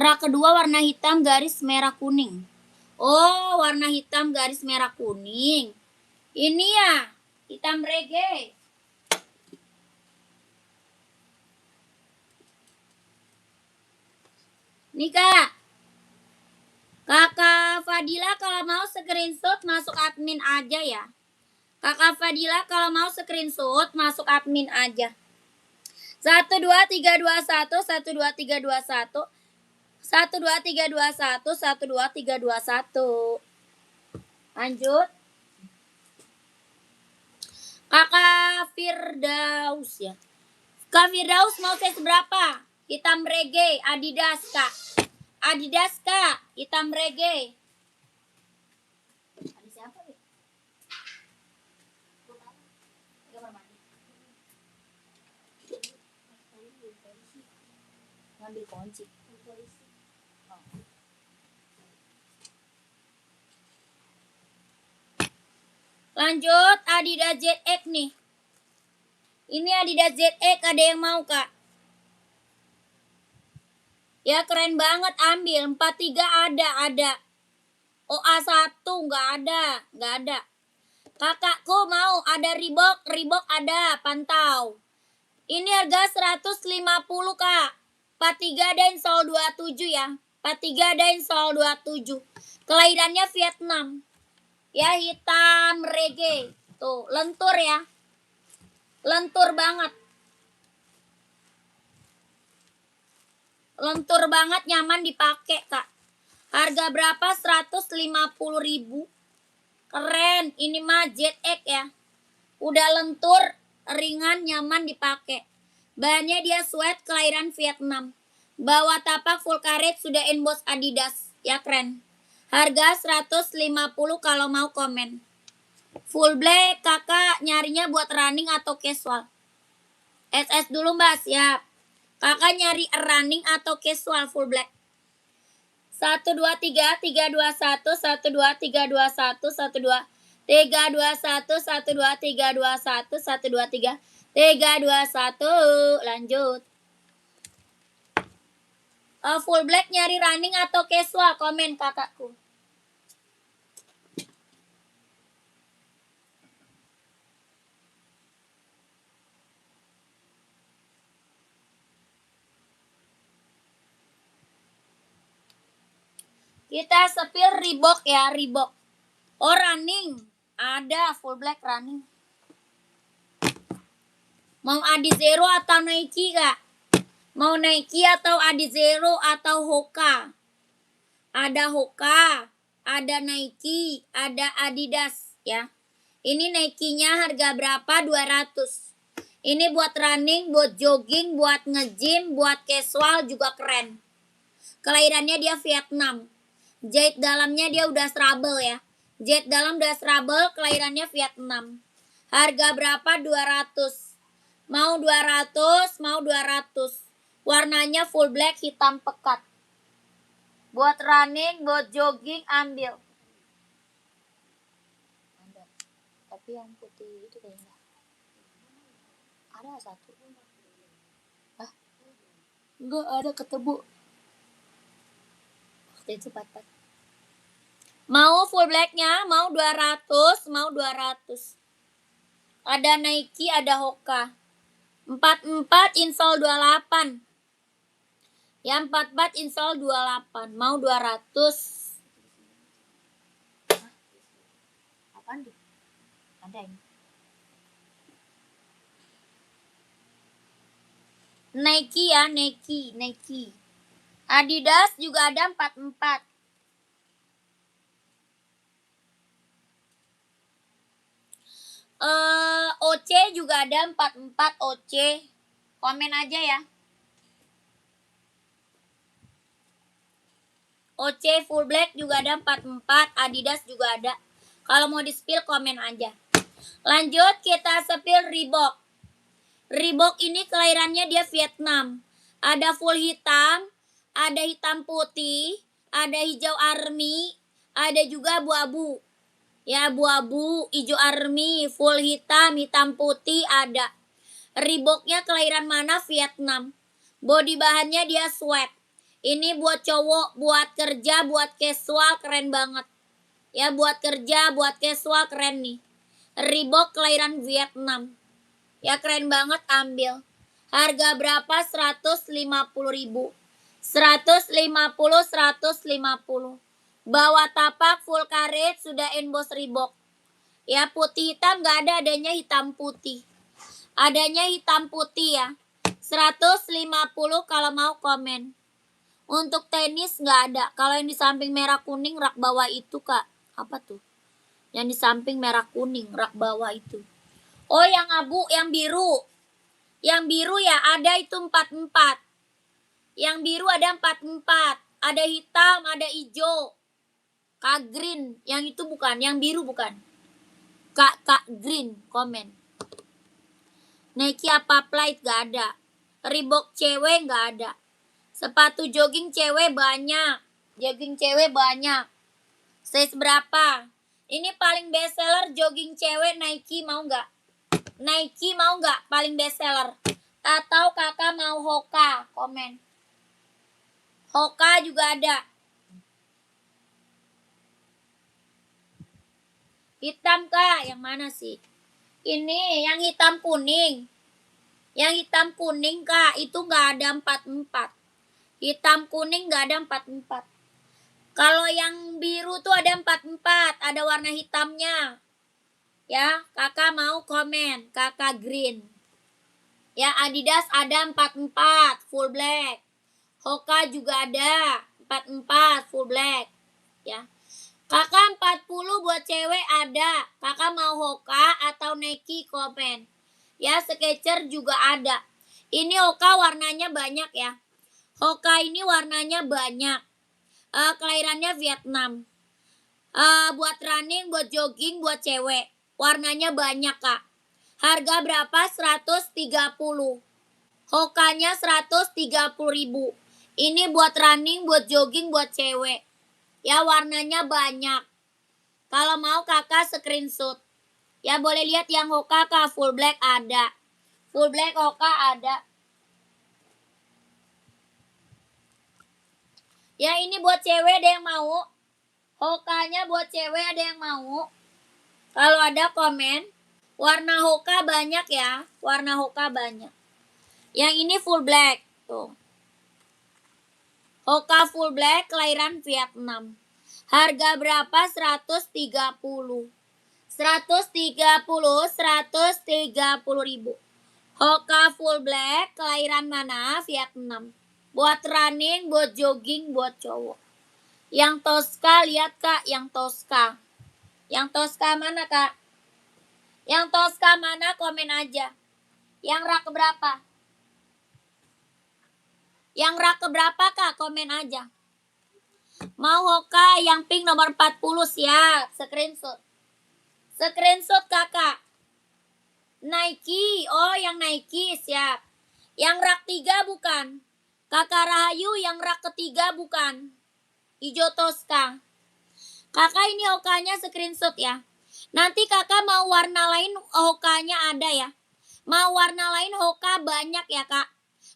Rak kedua warna hitam garis merah kuning. Oh, warna hitam garis merah kuning. Ini ya, hitam reggae. Nih kak. Kakak Fadila kalau mau screenshot masuk admin aja ya. Kakak Fadila kalau mau screenshot masuk admin aja. 1 2 3 2 1 1 2 3 2 1 1 2 3 2 1 1 2 3 2 1. Lanjut. Kakak Firdaus ya. Kak Firdaus mau size berapa? Hitam reggae, Adidas kak. Adidas kak, hitam reggae. Ada siapa nih? Ngambil kunci. Lanjut, Adidas ZX nih. Ini Adidas ZX, ada yang mau kak? Ya keren banget, ambil. 43 ada. OA1 nggak ada. Kakakku mau, ada Reebok ada, pantau. Ini harga 150 kak. 43 ada insol 27 ya. 43 ada insol 27. Kelahirannya Vietnam. Ya hitam reggae. Tuh, lentur ya. Lentur banget. Lentur banget, nyaman dipakai kak. Harga berapa? 150.000. Keren, ini mah ZX ya. Udah lentur, ringan, nyaman dipakai. Bahannya dia sweat, kelahiran Vietnam. Bawah tapak full karet, sudah emboss Adidas. Ya keren. Harga 150 kalau mau komen. Full black, kakak nyarinya buat running atau casual? SS dulu mbak, siap. Kakak nyari running atau casual full black? 1 2 3 3 2 1 1 2 3 2 1 1 2 3 2 1 1 2 3 2 1 1 2 3 3 2 1. Lanjut. Full black nyari running atau casual? Komen kakakku. Kita sepil Reebok ya, Reebok. Oh running, ada full black running. Mau Adizero atau Nike kak? Mau Nike atau Adizero atau Hoka? Ada Hoka, ada Nike, ada Adidas ya. Ini Nike-nya harga berapa? 200. Ini buat running, buat jogging, buat nge-gym, buat casual juga keren. Kelahirannya dia Vietnam. Jahit dalamnya dia udah strabel ya. Jahit dalam udah strabel, kelahirannya Vietnam. Harga berapa? 200. Mau 200, mau 200. Warnanya full black, hitam pekat. Buat running, buat jogging, ambil. Ada. Tapi yang putih itu kayaknya. Ada satu. Hah? Enggak ada, ketemu. Waktu itu 4. Mau full blacknya, mau 200, mau 200. Ada Nike, ada Hoka. 44 insol 28. Ya 44 insol 28. Mau 200. Apaan tuh? Ada ini. Nike ya, Nike. Adidas juga ada 44. OC juga ada 44 OC. Komen aja ya. OC full black juga ada 44, Adidas juga ada. Kalau mau di-spill komen aja. Lanjut kita spill Reebok. Reebok ini kelahirannya dia Vietnam. Ada full hitam, ada hitam putih, ada hijau army, ada juga abu-abu. Ya abu-abu, hijau army, full hitam, hitam putih ada. Reeboknya kelahiran mana? Vietnam. Body bahannya dia sweat. Ini buat cowok, buat kerja, buat casual, keren banget. Ya, buat kerja, buat casual, keren nih. Reebok kelahiran Vietnam. Ya, keren banget, ambil. Harga berapa? 150.000. 150, 150. Bawah tapak full karet sudah emboss Reebok. Ya, putih hitam nggak ada, adanya hitam putih. Adanya hitam putih ya. 150 kalau mau komen. Untuk tenis nggak ada. Kalau yang di samping merah kuning rak bawah itu, Kak. Apa tuh? Yang di samping merah kuning rak bawah itu. Oh, yang abu, yang biru. Yang biru ya ada itu 44. Yang biru ada 44. Ada hitam, ada hijau. Kak Green, yang itu bukan, yang biru bukan. Kak Green, komen. Nike apa Flight gak ada. Reebok cewek gak ada. Sepatu jogging cewek banyak. Jogging cewek banyak. Size berapa? Ini paling best seller jogging cewek Nike, mau gak? Nike mau gak paling best seller? Atau kakak mau Hoka? Komen. Hoka juga ada. Hitam Kak, yang mana sih? Ini yang hitam kuning. Yang hitam kuning Kak, itu gak ada 44. Hitam kuning gak ada 44. Kalau yang biru tuh ada 44, ada warna hitamnya. Ya, kakak mau komen, kakak green. Ya, Adidas ada 44, full black. Hoka juga ada 44, full black. Ya. Kakak 40 buat cewek ada. Kakak mau Hoka atau Nike, komen. Ya, Skechers juga ada. Ini Hoka warnanya banyak ya. Hoka ini warnanya banyak. Kelahirannya Vietnam. Buat running, buat jogging, buat cewek. Warnanya banyak, Kak. Harga berapa? 130. Hokanya 130.000. Ini buat running, buat jogging, buat cewek. Ya, warnanya banyak. Kalau mau kakak screenshot. Ya, boleh lihat yang Hoka, Kak. Full black ada. Full black Hoka ada. Ya, ini buat cewek ada yang mau. Hokanya buat cewek ada yang mau. Kalau ada komen. Warna Hoka banyak ya. Warna Hoka banyak. Yang ini full black. Tuh. Hoka full black kelahiran Vietnam. Harga berapa? 130. 130.000. Hoka full black kelahiran mana? Vietnam. Buat running, buat jogging, buat cowok. Yang Tosca, lihat Kak, yang Tosca. Yang Tosca mana Kak? Yang Tosca mana? Komen aja. Yang rak berapa? Yang rak berapa Kak? Komen aja. Mau Hoka yang pink nomor 40, siap. Screenshot. Screenshot Kakak. Nike, oh yang Nike, siap. Yang rak 3 bukan. Kakak Rahayu yang rak ketiga bukan. Ijo Tosca. Kakak ini Hokanya screenshot ya. Nanti kakak mau warna lain Hokanya ada ya. Mau warna lain Hoka banyak ya kak.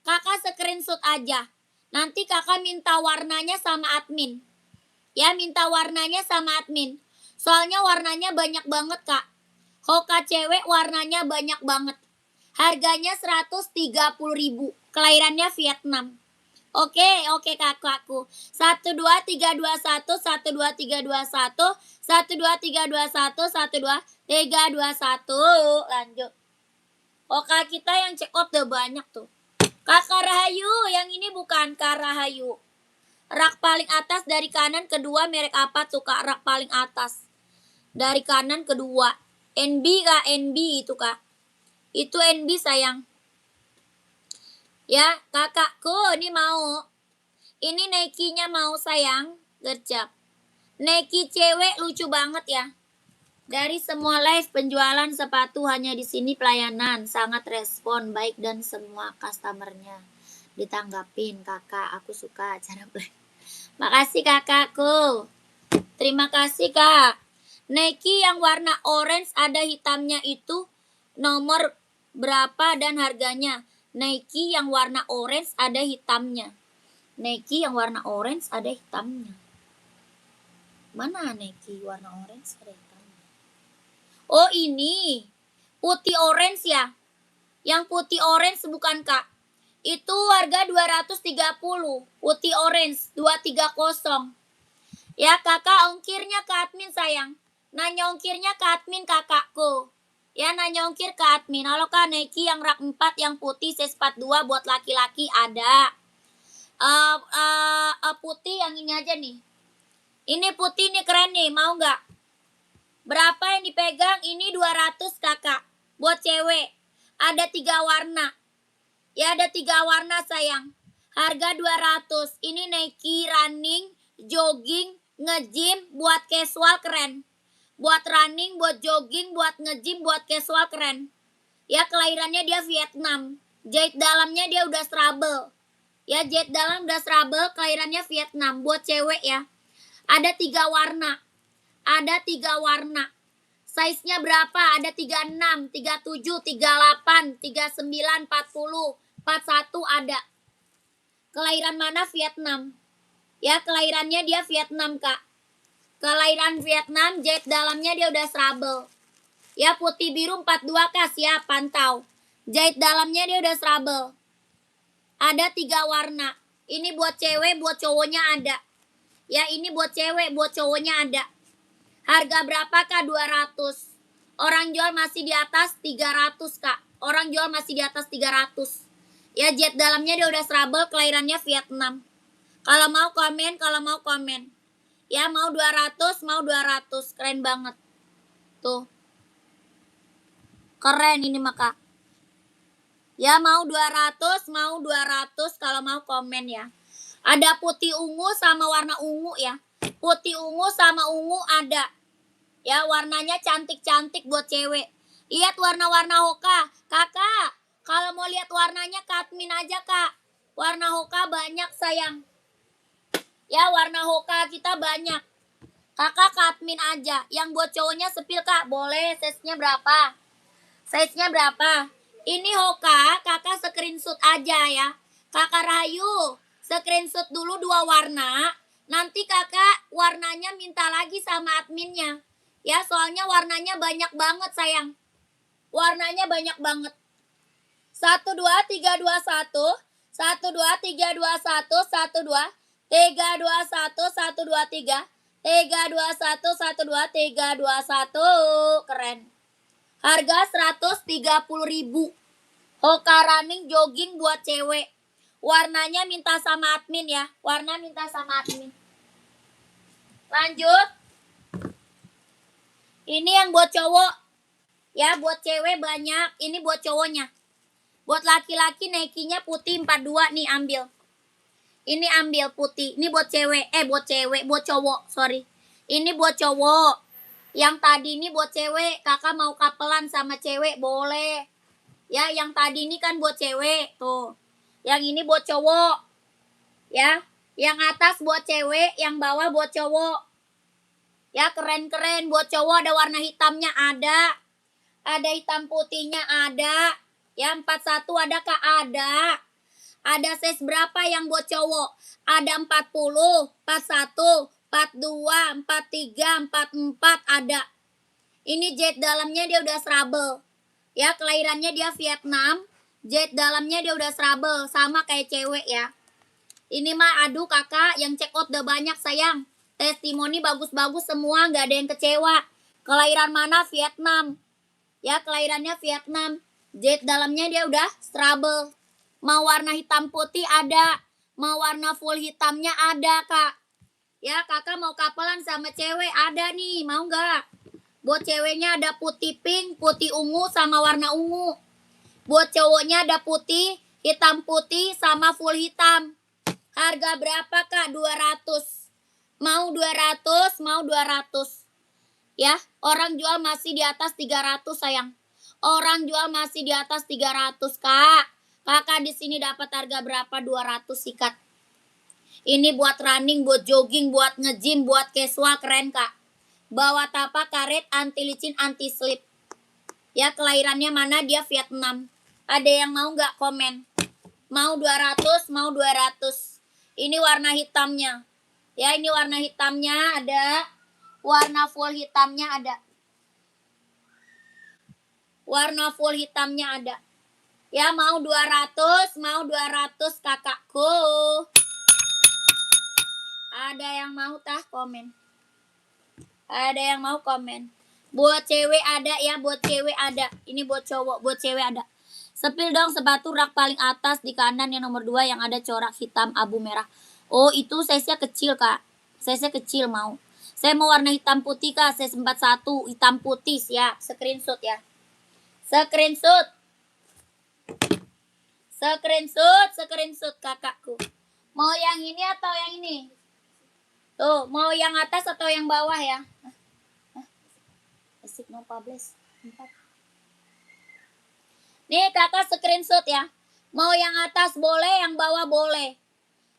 Kakak screenshot aja. Nanti kakak minta warnanya sama admin. Ya, minta warnanya sama admin. Soalnya warnanya banyak banget kak. Hoka cewek warnanya banyak banget. Harganya 130.000. Kelahirannya Vietnam. Oke kakakku. 1 2 3 2 1 1 2 3 2 1 1 2 3 2 1 1 2 3 2 1. Lanjut. Hoka kita yang check out udah banyak tuh. Kakak Rahayu, yang ini bukan Kak Rahayu. Rak paling atas dari kanan kedua merek apa tuh Kak? Rak paling atas. Dari kanan kedua. NB Kak, NB itu Kak. Itu NB sayang. Ya, kakakku ini mau. Ini Nike-nya mau sayang. Gercep. Nike cewek lucu banget ya. Dari semua live penjualan sepatu hanya di sini pelayanan. Sangat respon baik dan semua customernya ditanggapin kakak. Aku suka cara play. Makasih kakakku. Terima kasih kak. Nike yang warna orange ada hitamnya itu nomor berapa dan harganya? Nike yang warna orange ada hitamnya. Nike yang warna orange ada hitamnya. Mana Nike warna orange ada hitamnya? Oh ini, putih orange ya. Yang putih orange bukan Kak. Itu harga 230. Putih orange 230. Ya kakak ongkirnya ke admin sayang. Nanya ongkirnya ke admin kakakku. Ya nanya ongkir ke admin. Halo Kak, Nike yang rak 4 yang putih size 42 buat laki-laki ada. Putih yang ini aja nih. Ini putih nih keren nih, mau nggak? Berapa yang dipegang? Ini 200 kakak. Buat cewek. Ada 3 warna. Ya ada 3 warna sayang. Harga 200. Ini Nike running, jogging, nge-gym buat casual keren. Buat running, buat jogging, buat nge-gym, buat casual keren. Ya kelahirannya dia Vietnam. Jahit dalamnya dia udah strabel. Ya jahit dalam udah strabel, kelahirannya Vietnam. Buat cewek ya. Ada 3 warna. Ada 3 warna. Size-nya berapa? Ada 36, 37, 38, 39, 40, 41 ada. Kelahiran mana? Vietnam. Ya kelahirannya dia Vietnam Kak. Kelahiran Vietnam, jahit dalamnya dia udah strabel. Ya putih biru 42 Kak, siap pantau. Jahit dalamnya dia udah strabel. Ada 3 warna. Ini buat cewek, buat cowoknya ada. Ya ini buat cewek, buat cowoknya ada. Harga berapa Kak? 200. Orang jual masih di atas 300 Kak. Orang jual masih di atas 300. Ya jahit dalamnya dia udah strabel, kelahirannya Vietnam. Kalau mau komen, kalau mau komen. Ya mau 200, mau 200. Keren banget. Tuh. Keren ini maka. Ya mau 200, mau 200 kalau mau komen ya. Ada putih ungu sama warna ungu ya. Putih ungu sama ungu ada. Ya warnanya cantik-cantik buat cewek. Lihat warna-warna Hoka. Kakak, kalau mau lihat warnanya ke admin aja Kak. Warna Hoka banyak sayang. Ya warna Hoka kita banyak. Kakak ke admin aja. Yang buat cowoknya sepil Kak. Boleh. Size-nya berapa? Size-nya berapa? Ini Hoka. Kakak screenshot aja ya. Kakak Rayu. Screenshot dulu 2 warna. Nanti kakak warnanya minta lagi sama adminnya. Ya soalnya warnanya banyak banget sayang. Warnanya banyak banget. 1, 2, 3, 2, 1. 1, 2, 3, 2, 1. 1, 2. 3, 2, 1. 1, 2, 3. 3, 2, 1. 1, 2, 3, 2, 1. Keren. Harga 130.000. Hoka running jogging buat cewek. Warnanya minta sama admin ya. Warna minta sama admin. Lanjut. Ini yang buat cowok. Ya buat cewek banyak. Ini buat cowoknya. Buat laki-laki Nike-nya putih 42 nih ambil. Ini ambil putih. Ini buat cewek. Buat cewek. Buat cowok. Sorry. Ini buat cowok. Yang tadi ini buat cewek. Kakak mau kapelan sama cewek. Boleh. Ya yang tadi ini kan buat cewek. Tuh. Yang ini buat cowok. Ya. Yang atas buat cewek. Yang bawah buat cowok. Ya keren-keren. Buat cowok ada warna hitamnya ada. Ada hitam putihnya ada. Ya 41 ada Kak? Ada. Ada size berapa yang buat cowok? Ada 40, 41, 42, 43, 44 ada. Ini jahit dalamnya dia udah strabel. Ya kelahirannya dia Vietnam. Jahit dalamnya dia udah strabel. Sama kayak cewek ya. Ini mah aduh kakak yang check out udah banyak sayang. Testimoni bagus-bagus semua. Gak ada yang kecewa. Kelahiran mana? Vietnam. Ya kelahirannya Vietnam. Jahit dalamnya dia udah strabel. Mau warna hitam putih ada. Mau warna full hitamnya ada Kak. Ya kakak mau kapelan sama cewek ada nih. Mau gak? Buat ceweknya ada putih pink, putih ungu sama warna ungu. Buat cowoknya ada putih, hitam putih sama full hitam. Harga berapa Kak? 200. Mau 200, mau 200. Ya, orang jual masih di atas 300 sayang. Orang jual masih di atas 300 Kak. Kakak di sini dapat harga berapa? 200 sikat. Ini buat running, buat jogging, buat nge-gym, buat casual keren Kak. Bawa tapak karet, anti licin, anti slip. Ya kelahirannya mana? Dia Vietnam. Ada yang mau nggak komen? Mau 200, mau 200. Ini warna hitamnya. Ya, ini warna hitamnya ada. Warna full hitamnya ada. Warna full hitamnya ada. Ya, mau 200 kakakku. Ada yang mau tah komen. Ada yang mau komen. Buat cewek ada ya, buat cewek ada. Ini buat cowok, buat cewek ada. Sepil dong sepatu rak paling atas di kanan yang nomor 2 yang ada corak hitam abu merah. Oh, itu size-nya kecil, Kak. Size-nya kecil mau. Saya mau warna hitam putih, Kak. Size 41 hitam putih ya. Screenshot ya. Screenshot. Screenshot kakakku. Mau yang ini atau yang ini? Tuh, mau yang atas atau yang bawah ya? Asik no publish. 4. Nih kakak screenshot ya. Mau yang atas boleh, yang bawah boleh.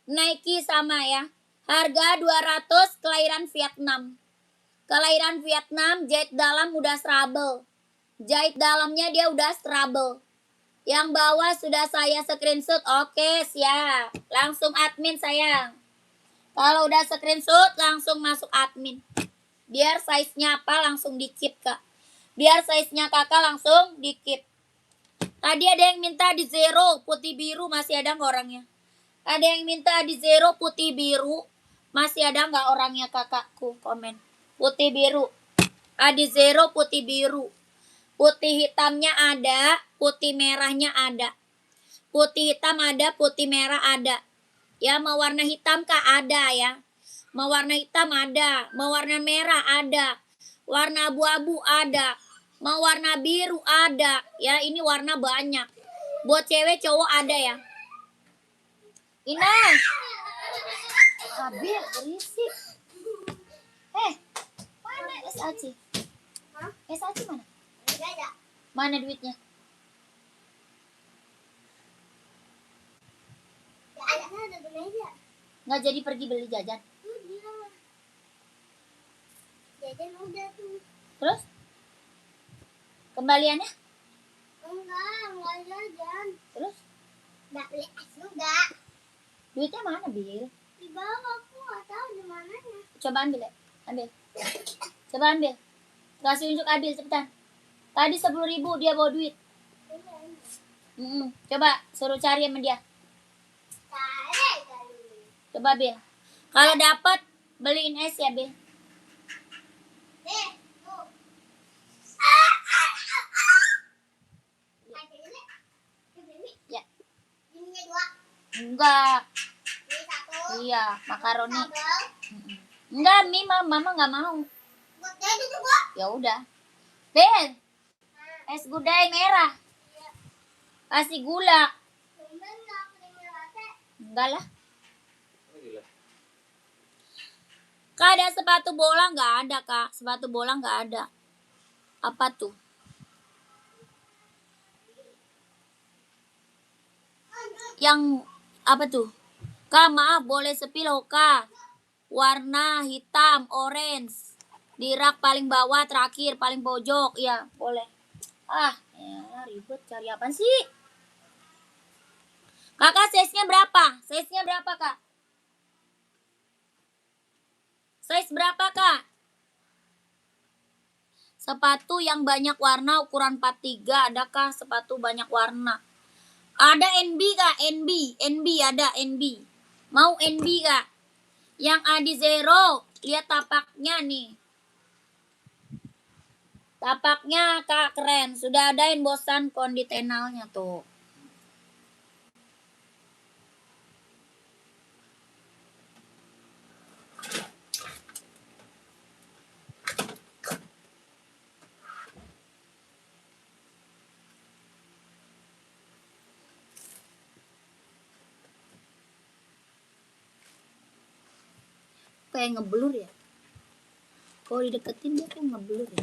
Nike sama ya. Harga 200, kelahiran Vietnam. Kelahiran Vietnam, jahit dalam udah trouble. Jahit dalamnya dia udah trouble. Yang bawah sudah saya screenshot. Oke, siap. Langsung admin sayang. Kalau udah screenshot langsung masuk admin. Biar size-nya apa langsung di-keep, Kak. Biar size-nya kakak langsung di-keep. Tadi ada yang minta di zero putih biru, masih ada nggak orangnya? Ada yang minta di zero putih biru, masih ada nggak orangnya kakakku? Komen. Putih biru. Di zero putih biru. Putih hitamnya ada, putih merahnya ada. Putih hitam ada, putih merah ada. Ya, mau warna hitam Kak ada ya. Mau warna hitam ada, mau warna merah ada. Warna abu-abu ada. Mau warna biru ada. Ya, ini warna banyak. Buat cewek cowok ada ya. Ina. Abil berisik. Mana SAC? SAC mana? Ada. Mana duitnya? Nggak jadi pergi beli jajan. Jajan udah tuh. Terus? Kembaliannya? Enggak jajan. Terus? Nggak beli es juga. Duitnya mana, Bil? Di bawah, aku nggak tahu di mananya. Coba ambil ya. Ambil. Coba ambil. Kasih unjuk Abil cepetan. Tadi 10.000 dia bawa duit. Coba suruh cari sama dia. Coba Bil. Kalau dapat beliin es ya Bil. Ya. Enggak. Iya, makaroni. Enggak, mie mama nggak mau. Ya udah. Bil. Es gudai merah. Kasih gula. Enggak lah. Kak, ada sepatu bola nggak ada, Kak? Sepatu bola nggak ada. Apa tuh? Yang apa tuh? Kak, maaf, boleh sepilo, Kak. Warna hitam, orange. Di rak paling bawah terakhir, paling pojok. Ya, boleh. Ya ribet cari apa sih? Kakak, size-nya berapa? Size-nya berapa, Kak? Size berapa, Kak? Sepatu yang banyak warna ukuran 43. Adakah sepatu banyak warna? Ada NB, Kak. NB ada NB. Mau NB, Kak? Yang Adi Zero. Lihat tapaknya nih. Tapaknya, Kak, keren. Sudah ada embosan konditenalnya tuh. Kayak ngeblur ya. Kalau dideketin dia kayak ngeblur ya.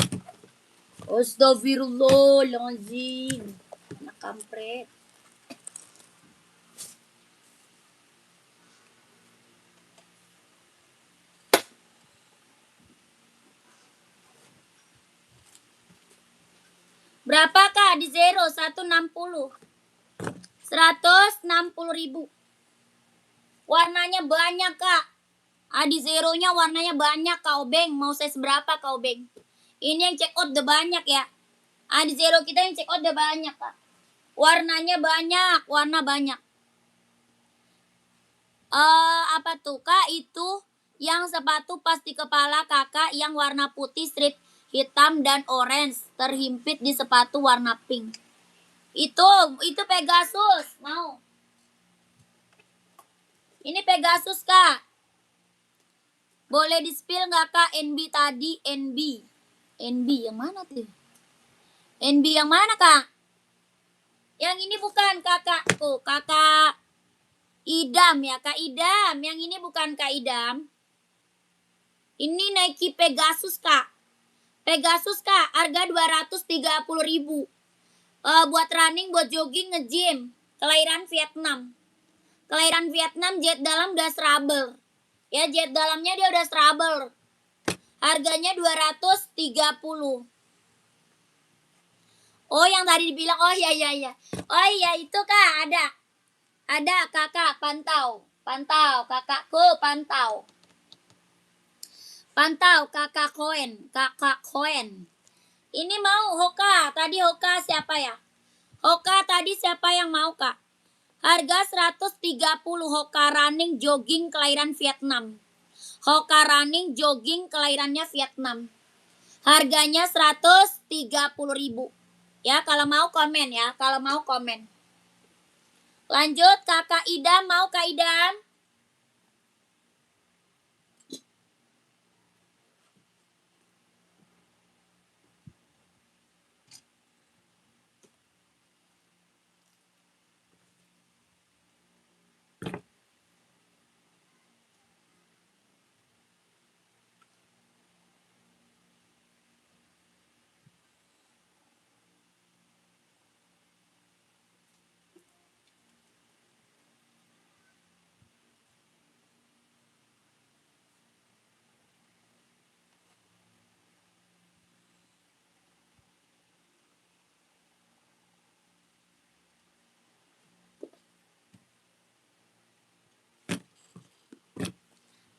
Astagfirullahaladzim. Anak kampret. Berapa, Kak? Di zero 160. 160.000. Warnanya banyak, Kak. Adi zeronya warnanya banyak, Kak Obeng. Mau size berapa, Kak Obeng? Ini yang check out udah banyak ya. Adi zero kita yang check out udah banyak, Kak. Warnanya banyak, warna banyak. Apa tuh, Kak? Itu yang sepatu pas di kepala Kakak yang warna putih strip hitam dan orange terhimpit di sepatu warna pink. Itu Pegasus. Mau? Ini Pegasus, Kak. Boleh di-spill nggak, Kak? NB tadi, NB. NB yang mana tuh? NB yang mana, Kak? Yang ini bukan kakakku, Kakak Idam ya, Kak Idam. Yang ini bukan Kak Idam. Ini Nike Pegasus, Kak. Pegasus, Kak, harga 230.000. Buat running, buat jogging, nge-gym. Kelahiran Vietnam. Kelahiran Vietnam, jet dalam udah trouble. Ya, jet dalamnya dia udah trouble. Harganya 230. Oh, yang tadi dibilang, oh iya. Oh iya, itu Kak, ada Kakak pantau. Pantau, kakakku pantau. Pantau, Kakak Koen. Ini mau Hoka, tadi Hoka siapa ya? Hoka tadi siapa yang mau, Kak? Harga 130 Hoka running jogging kelahiran Vietnam. Hoka running jogging kelahirannya Vietnam. Harganya 130.000. Ya, kalau mau komen ya, kalau mau komen. Lanjut, Kakak Idam, mau Kak Idam?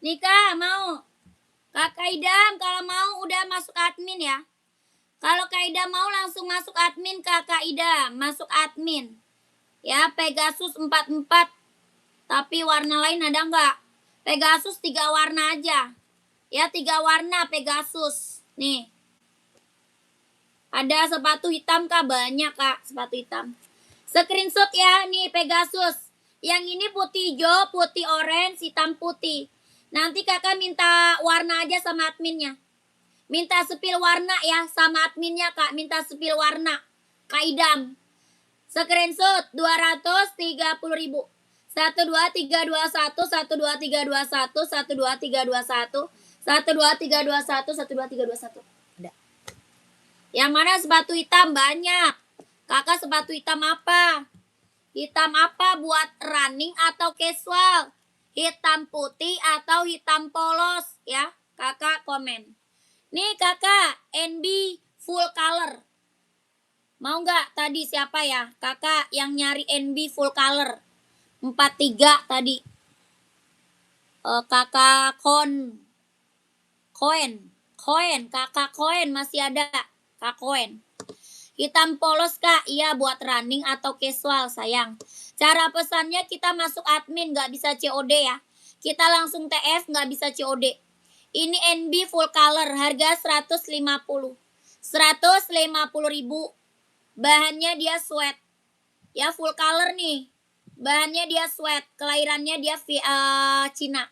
Nika, mau? Kakak Idam, kalau mau udah masuk admin ya. Kalau Kak Idam mau langsung masuk admin, Kakak Idam. Masuk admin. Ya, Pegasus 44. Tapi warna lain ada nggak? Pegasus 3 warna aja. Ya, 3 warna Pegasus. Nih. Ada sepatu hitam, Kak. Banyak, Kak, sepatu hitam. Screenshot ya, nih Pegasus. Yang ini putih hijau, putih orange, hitam putih. Nanti Kakak minta warna aja sama adminnya. Minta sepil warna ya sama adminnya, Kak. Minta sepil warna. Kak Idam. Screenshot 230.000. 12321 12321 12321 12321 12321. Ada. Yang mana sepatu hitam banyak. Kakak sepatu hitam apa? Hitam apa buat running atau casual? Hitam putih atau hitam polos ya? Kakak komen. Nih Kakak NB full color. Mau nggak tadi siapa ya? Kakak yang nyari NB full color. 43 tadi. Kakak Koen, Kakak Koen masih ada. Kak Koen. Hitam polos, Kak. Iya, buat running atau casual, sayang. Cara pesannya kita masuk admin, nggak bisa COD ya. Kita langsung TF, nggak bisa COD. Ini NB full color, harga 150. 150.000. Bahannya dia sweat. Ya, full color nih. Bahannya dia sweat, kelahirannya dia Cina.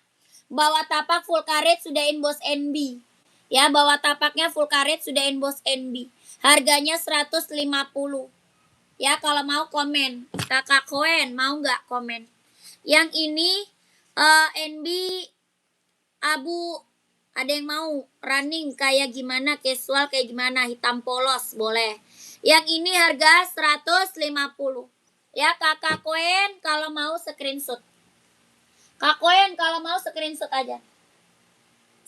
Bawah tapak full karet sudah emboss NB. Ya, bawah tapaknya full karet sudah emboss NB. Harganya 150. Ya, kalau mau komen. Kakak Koen, mau nggak komen? Yang ini NB abu. Ada yang mau running kayak gimana, casual kayak gimana, hitam polos, boleh. Yang ini harga 150. Ya, Kakak Koen kalau mau screenshot. Kak Koen kalau mau screenshot aja.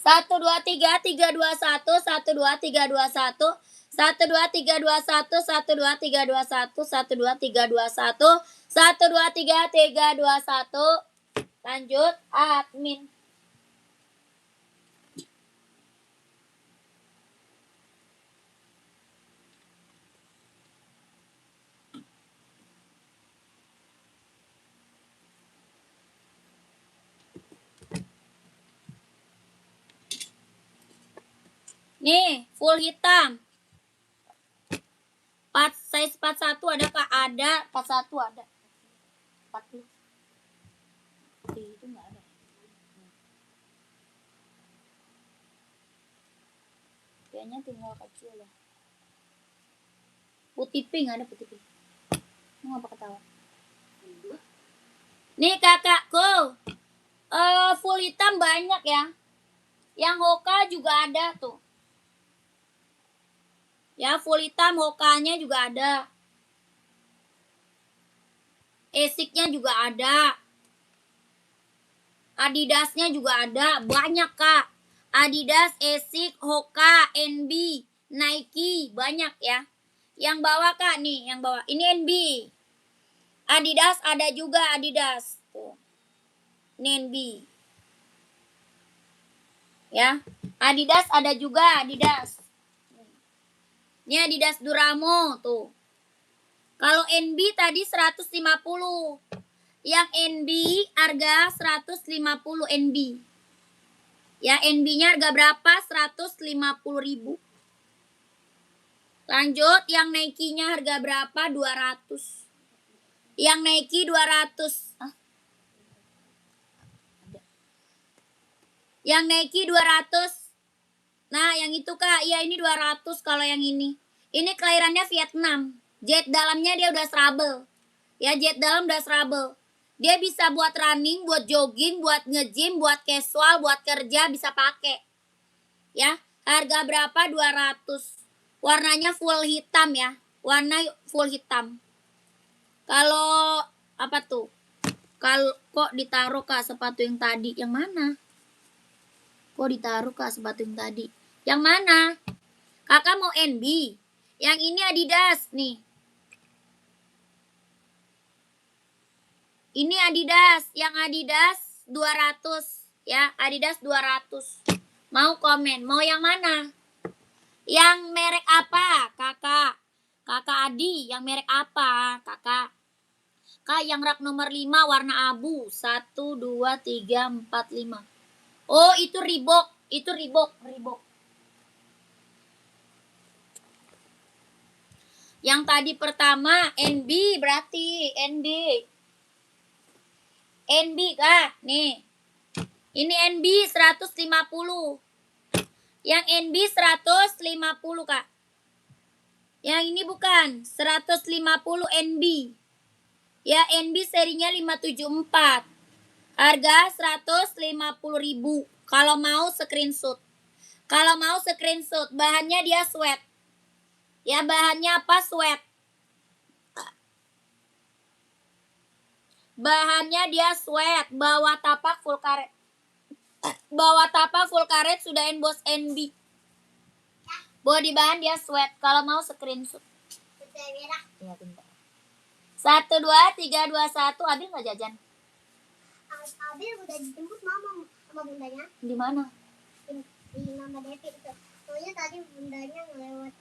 123 321 12321 12321 12321 12321 12321 Lanjut, admin. Nih, full hitam. Size 41 ada Kak? Ada, 41 ada. 40. Itu enggak ada. Kayaknya tinggal kecil ya. Putih pink ada, putih pink. Mau apa ketawa? Nih kakakku. Full hitam banyak ya. Yang Hoka juga ada tuh. Ya, full hitam Hokanya juga ada. Esiknya juga ada. Adidasnya juga ada. Banyak Kak. Adidas, Esik, Hoka, NB, Nike. Banyak ya. Yang bawah Kak nih. Yang bawah. Ini NB. Adidas ada juga Adidas. Tuh. Ini NB. Ya. Adidas ada juga Adidas. Ini Adidas Duramo tuh. Kalau NB tadi 150. Yang NB harga 150 NB. Ya, NB-nya harga berapa? 150.000. Lanjut, yang Nike-nya harga berapa? 200. Yang Nike 200. Yang Nike 200. Nah, yang itu Kak, ya ini 200 kalau yang ini. Ini kelahirannya Vietnam. Jet dalamnya dia udah trouble. Ya, jet dalam udah trouble. Dia bisa buat running, buat jogging, buat nge-gym, buat casual, buat kerja bisa pakai. Ya, harga berapa? 200. Warnanya full hitam ya. Warna full hitam. Kalau apa tuh? Kalau kok ditaruh Kak sepatu yang tadi? Yang mana? Kok ditaruh Kak sepatu yang tadi? Yang mana? Kakak mau NB. Yang ini Adidas nih. Ini Adidas. Yang Adidas 200. Ya, Adidas 200. Mau komen? Mau yang mana? Yang merek apa? Kakak. Kakak Adi. Yang merek apa? Kakak. Kak, yang rak nomor 5 warna abu. 1, 2, 3, 4, 5. Oh, itu Reebok. Itu Reebok. Reebok. Yang tadi pertama NB berarti NB. NB Kak, nih. Ini NB 150. Yang NB 150 Kak. Yang ini bukan 150 NB. Ya, NB serinya 574. Harga 150.000. Kalau mau screenshot. Kalau mau screenshot, bahannya dia sweat. Ya, bahannya apa? Sweat. Bahannya dia sweat, bawah tapak full karet. Bawah tapak full karet sudah emboss NB. Body bahan dia sweat. Kalau mau screenshot. Ya, bentar. 1, 2, 3, 2, 1. Abil nggak jajan? Abil udah dijemput mama sama bundanya. Di mana? Di Mama Devi itu. Soalnya tadi bundanya ngelewat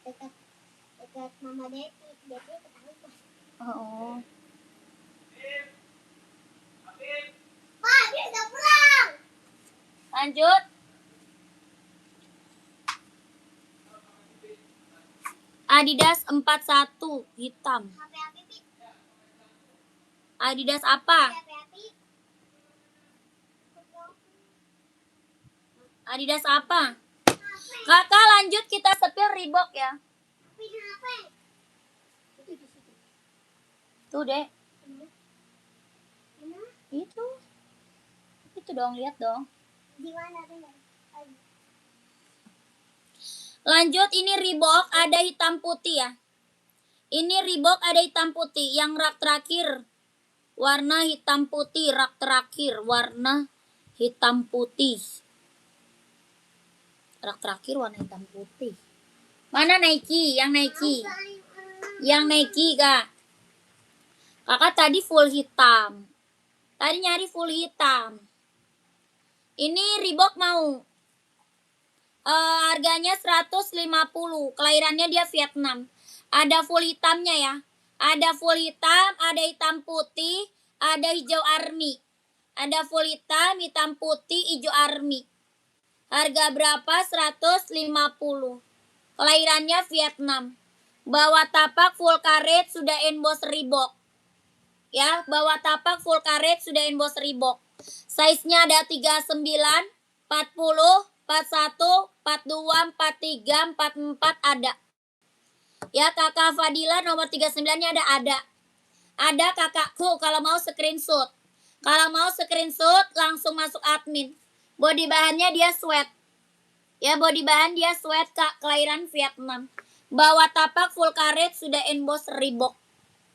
dekat Mama Devi. Devi ketangkep. Oh. Pak, dia udah pulang. Lanjut. Adidas 41 hitam. Adidas apa? Adidas apa? Kakak lanjut kita sepil Reebok ya. Tuh deh. Itu dong, lihat dong. Di mana tuh? Lanjut, ini Reebok ada hitam putih ya. Ini Reebok ada hitam putih. Yang rak terakhir warna hitam putih. Rak terakhir warna hitam putih. Rak terakhir warna hitam putih. Mana Nike? Yang Nike. Yang Nike Kak. Kakak tadi full hitam. Tadi nyari full hitam. Ini Reebok mau. Harganya 150. Kelahirannya dia Vietnam. Ada full hitamnya ya. Ada full hitam, ada hitam putih, ada hijau army. Ada full hitam, hitam putih, hijau army. Harga berapa? 150. Kelahirannya Vietnam. Bawah tapak full karet sudah emboss Reebok. Ya, bawah tapak full karet sudah emboss Reebok. Size-nya ada 39, 40, 41, 42, 43, 44 ada. Ya, Kakak Fadila nomor 39-nya ada. Ada kakakku kalau mau screenshot. Kalau mau screenshot langsung masuk admin. Body bahannya dia sweat. Ya, body bahan dia sweat Kak, kelahiran Vietnam. Bawah tapak full karet sudah emboss Reebok.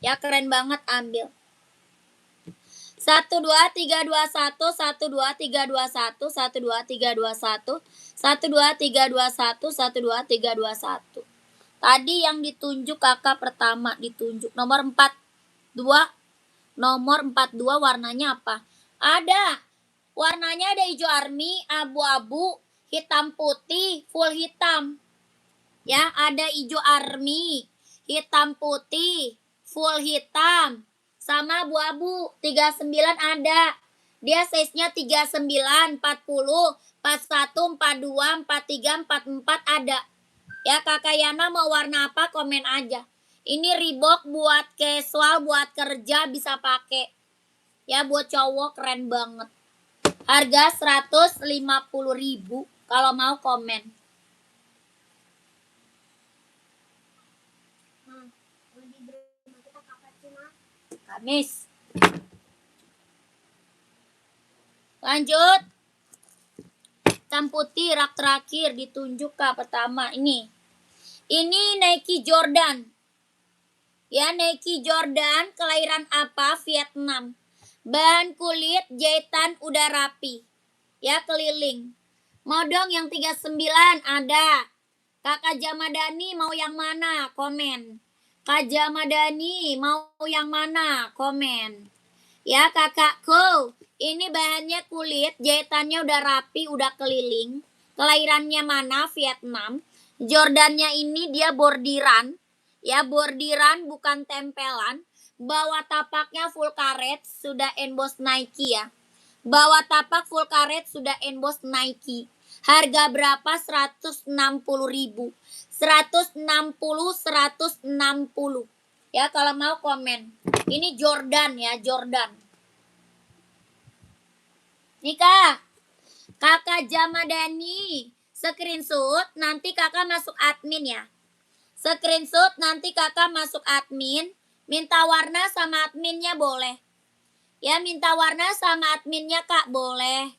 Ya, keren banget, ambil. 1 2 3 2 1 1 2 3 2 1 1 2 3 2 1 1 2 3 2 1 1 2 3 2 1. Tadi yang ditunjuk kakak pertama ditunjuk nomor 42. Nomor 42 warnanya apa? Ada. Warnanya ada hijau army, abu-abu, hitam putih, full hitam. Ya, ada hijau army, hitam putih, full hitam. Sama abu-abu, 39 ada. Dia size-nya 39, 40, 41, 42, 43, 44 ada. Ya, Kakak Yana mau warna apa komen aja. Ini Reebok buat casual, buat kerja bisa pakai. Ya, buat cowok keren banget. Harga 150.000 kalau mau komen. Kamis. Lanjut. Hitam putih rak terakhir ditunjuk Kak pertama ini. Ini Nike Jordan. Ya, Nike Jordan kelahiran apa? Vietnam. Bahan kulit jahitan udah rapi. Ya, keliling. Mau dong yang 39 ada. Kakak Jamadani mau yang mana? Komen. Kak Jamadani mau yang mana? Komen. Ya, kakakku. Ini bahannya kulit, jahitannya udah rapi, udah keliling. Kelahirannya mana? Vietnam. Jordannya ini dia bordiran. Ya, bordiran bukan tempelan. Bawah tapaknya full karet, sudah emboss Nike ya. Bawah tapak full karet sudah emboss Nike. Harga berapa? 160.000. 160, 160. Ya, kalau mau komen. Ini Jordan ya, Jordan. Nih Kak, Kakak Jamadani, screenshot nanti Kakak masuk admin ya. Screenshot nanti Kakak masuk admin, minta warna sama adminnya boleh. Ya, minta warna sama adminnya Kak boleh.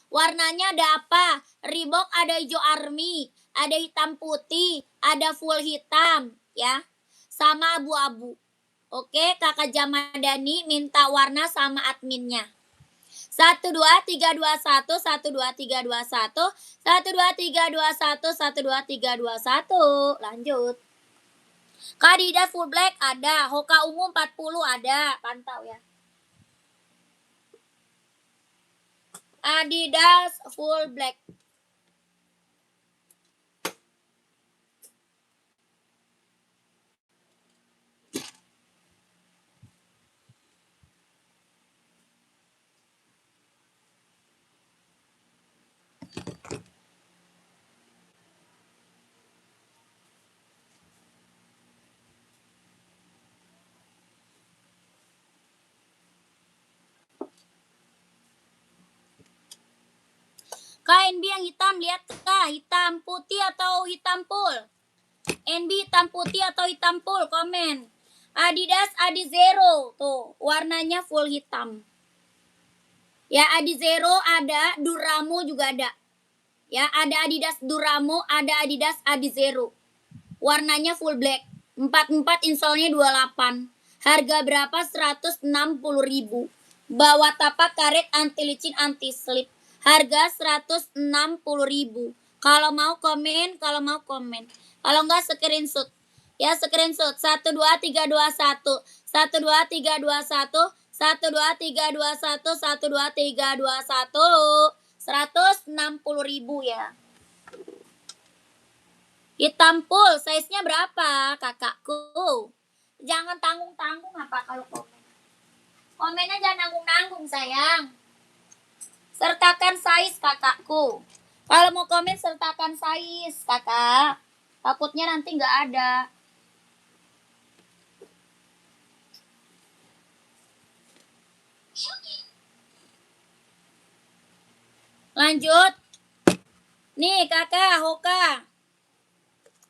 Warnanya ada apa? Reebok ada hijau army, ada hitam putih, ada full hitam ya. Sama abu-abu. Oke, Kakak Jamadani minta warna sama adminnya. 1 2 3 2 1 1 2 3 2 1 1 2 3 2 1 1 2 3 2 1. Lanjut. Adidas full black ada, Hoka ungu 40 ada, pantau ya. Adidas full black. Kak NB yang hitam, lihat Kak, hitam putih atau hitam full? NB hitam putih atau hitam full? Komen. Adidas Adizero, tuh warnanya full hitam. Ya, Adizero ada, Duramo juga ada. Ya, ada Adidas Duramo, ada Adidas Adizero. Warnanya full black. 44 insolnya 28. Harga berapa? 160.000. Bawah tapak karet anti licin anti slip. Harga 160.000. Kalau mau komen, kalau mau komen. Kalau enggak screenshot. Ya, screenshot 1 2 3 2 1. 1 2 3 2 1. 1, 2, 3, 2, 1, 1, 2, 3, 2, 1. 160.000 ya. Hitam full, size-nya berapa, kakakku? Jangan tanggung-tanggung apa kalau komen. Komennya jangan nanggung-nanggung, sayang. Sertakan size, kakakku. Kalau mau komen, sertakan size, kakak. Takutnya nanti nggak ada. Lanjut. Nih, kakak, Hoka.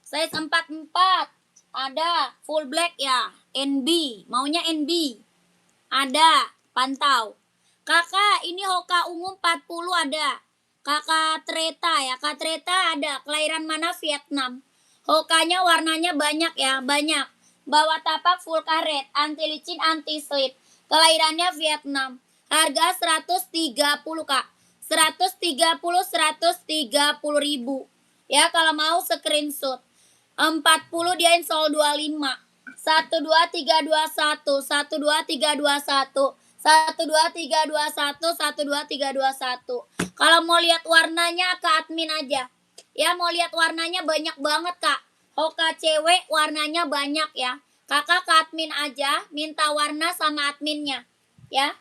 Size 44. Ada full black ya. NB. Maunya NB. Ada. Pantau. Kakak, ini Hoka ungu 40 ada. Kakak Treta ya. Kak Treta ada. Kelahiran mana? Vietnam. Hokanya warnanya banyak ya. Banyak. Bawa tapak full karet. Anti licin, anti slip. Kelahirannya Vietnam. Harga 130, Kak. 130 ribu. Ya, kalau mau screenshot. 40 dia install 25. 1 2 3 2 1 1 2 3 2 1 1 2 3 2 1 1 2 3 2 1. Kalau mau lihat warnanya ke admin aja. Ya, mau lihat warnanya banyak banget, Kak. Hoka cewek warnanya banyak ya. Kakak ke admin aja, minta warna sama adminnya. Ya.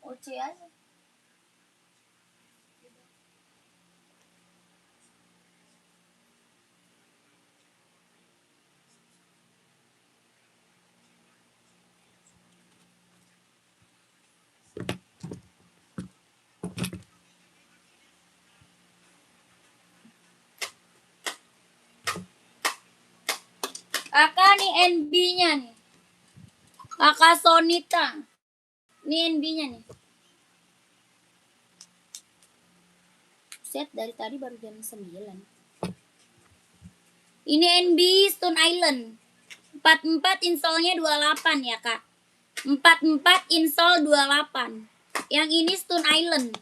Oce aja. Kakak nih NB-nya nih. Kakak Sonita. Nih NB-nya nih. Set dari tadi baru jam 9. Ini NB Stone Island. 44 installnya 28 ya, Kak. 44 install 28. Yang ini Stone Island.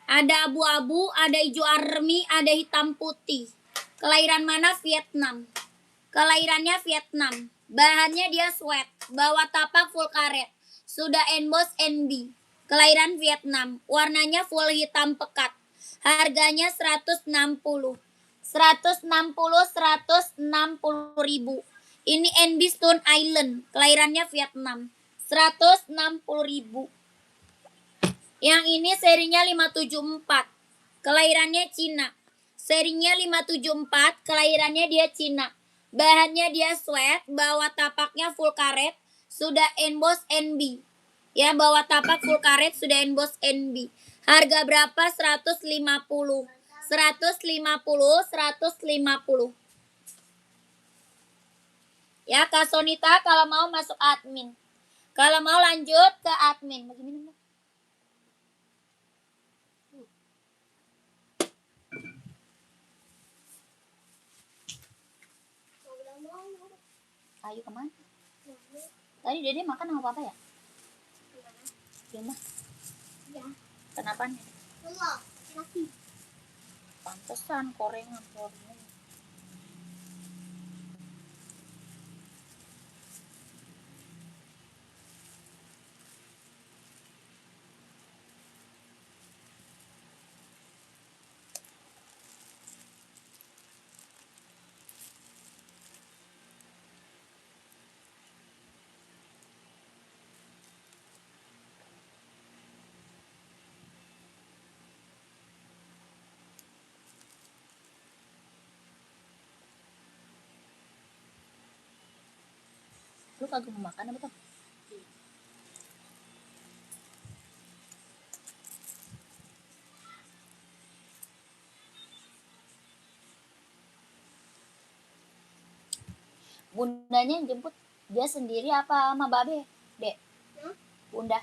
Ada abu-abu, ada hijau army, ada hitam putih. Kelahiran mana? Vietnam. Kelahirannya Vietnam. Bahannya dia sweat. Bawa tapak full karet. Sudah emboss NB. Kelahiran Vietnam. Warnanya full hitam pekat. Harganya 160. 160 ribu. Ini NB Stone Island. Kelahirannya Vietnam. 160 ribu. Yang ini serinya 574. Kelahirannya Cina. Serinya 574. Kelahirannya dia Cina. Bahannya dia sweat. Bawa tapaknya full karet. Sudah emboss NB. Ya, bawa tapak full karet. Sudah emboss NB. Harga berapa? 150. 150. Ya, Kak Sonita kalau mau masuk admin. Kalau mau lanjut ke admin. Bagaimana? Ayo kemana? Tadi Dede makan sama papa ya? Di rumah? Ya. Kenapa nih? Pantesan korengan. Lu kagak mau makan apa tuh? Bundanya yang jemput dia sendiri apa sama babe, Dek? Bunda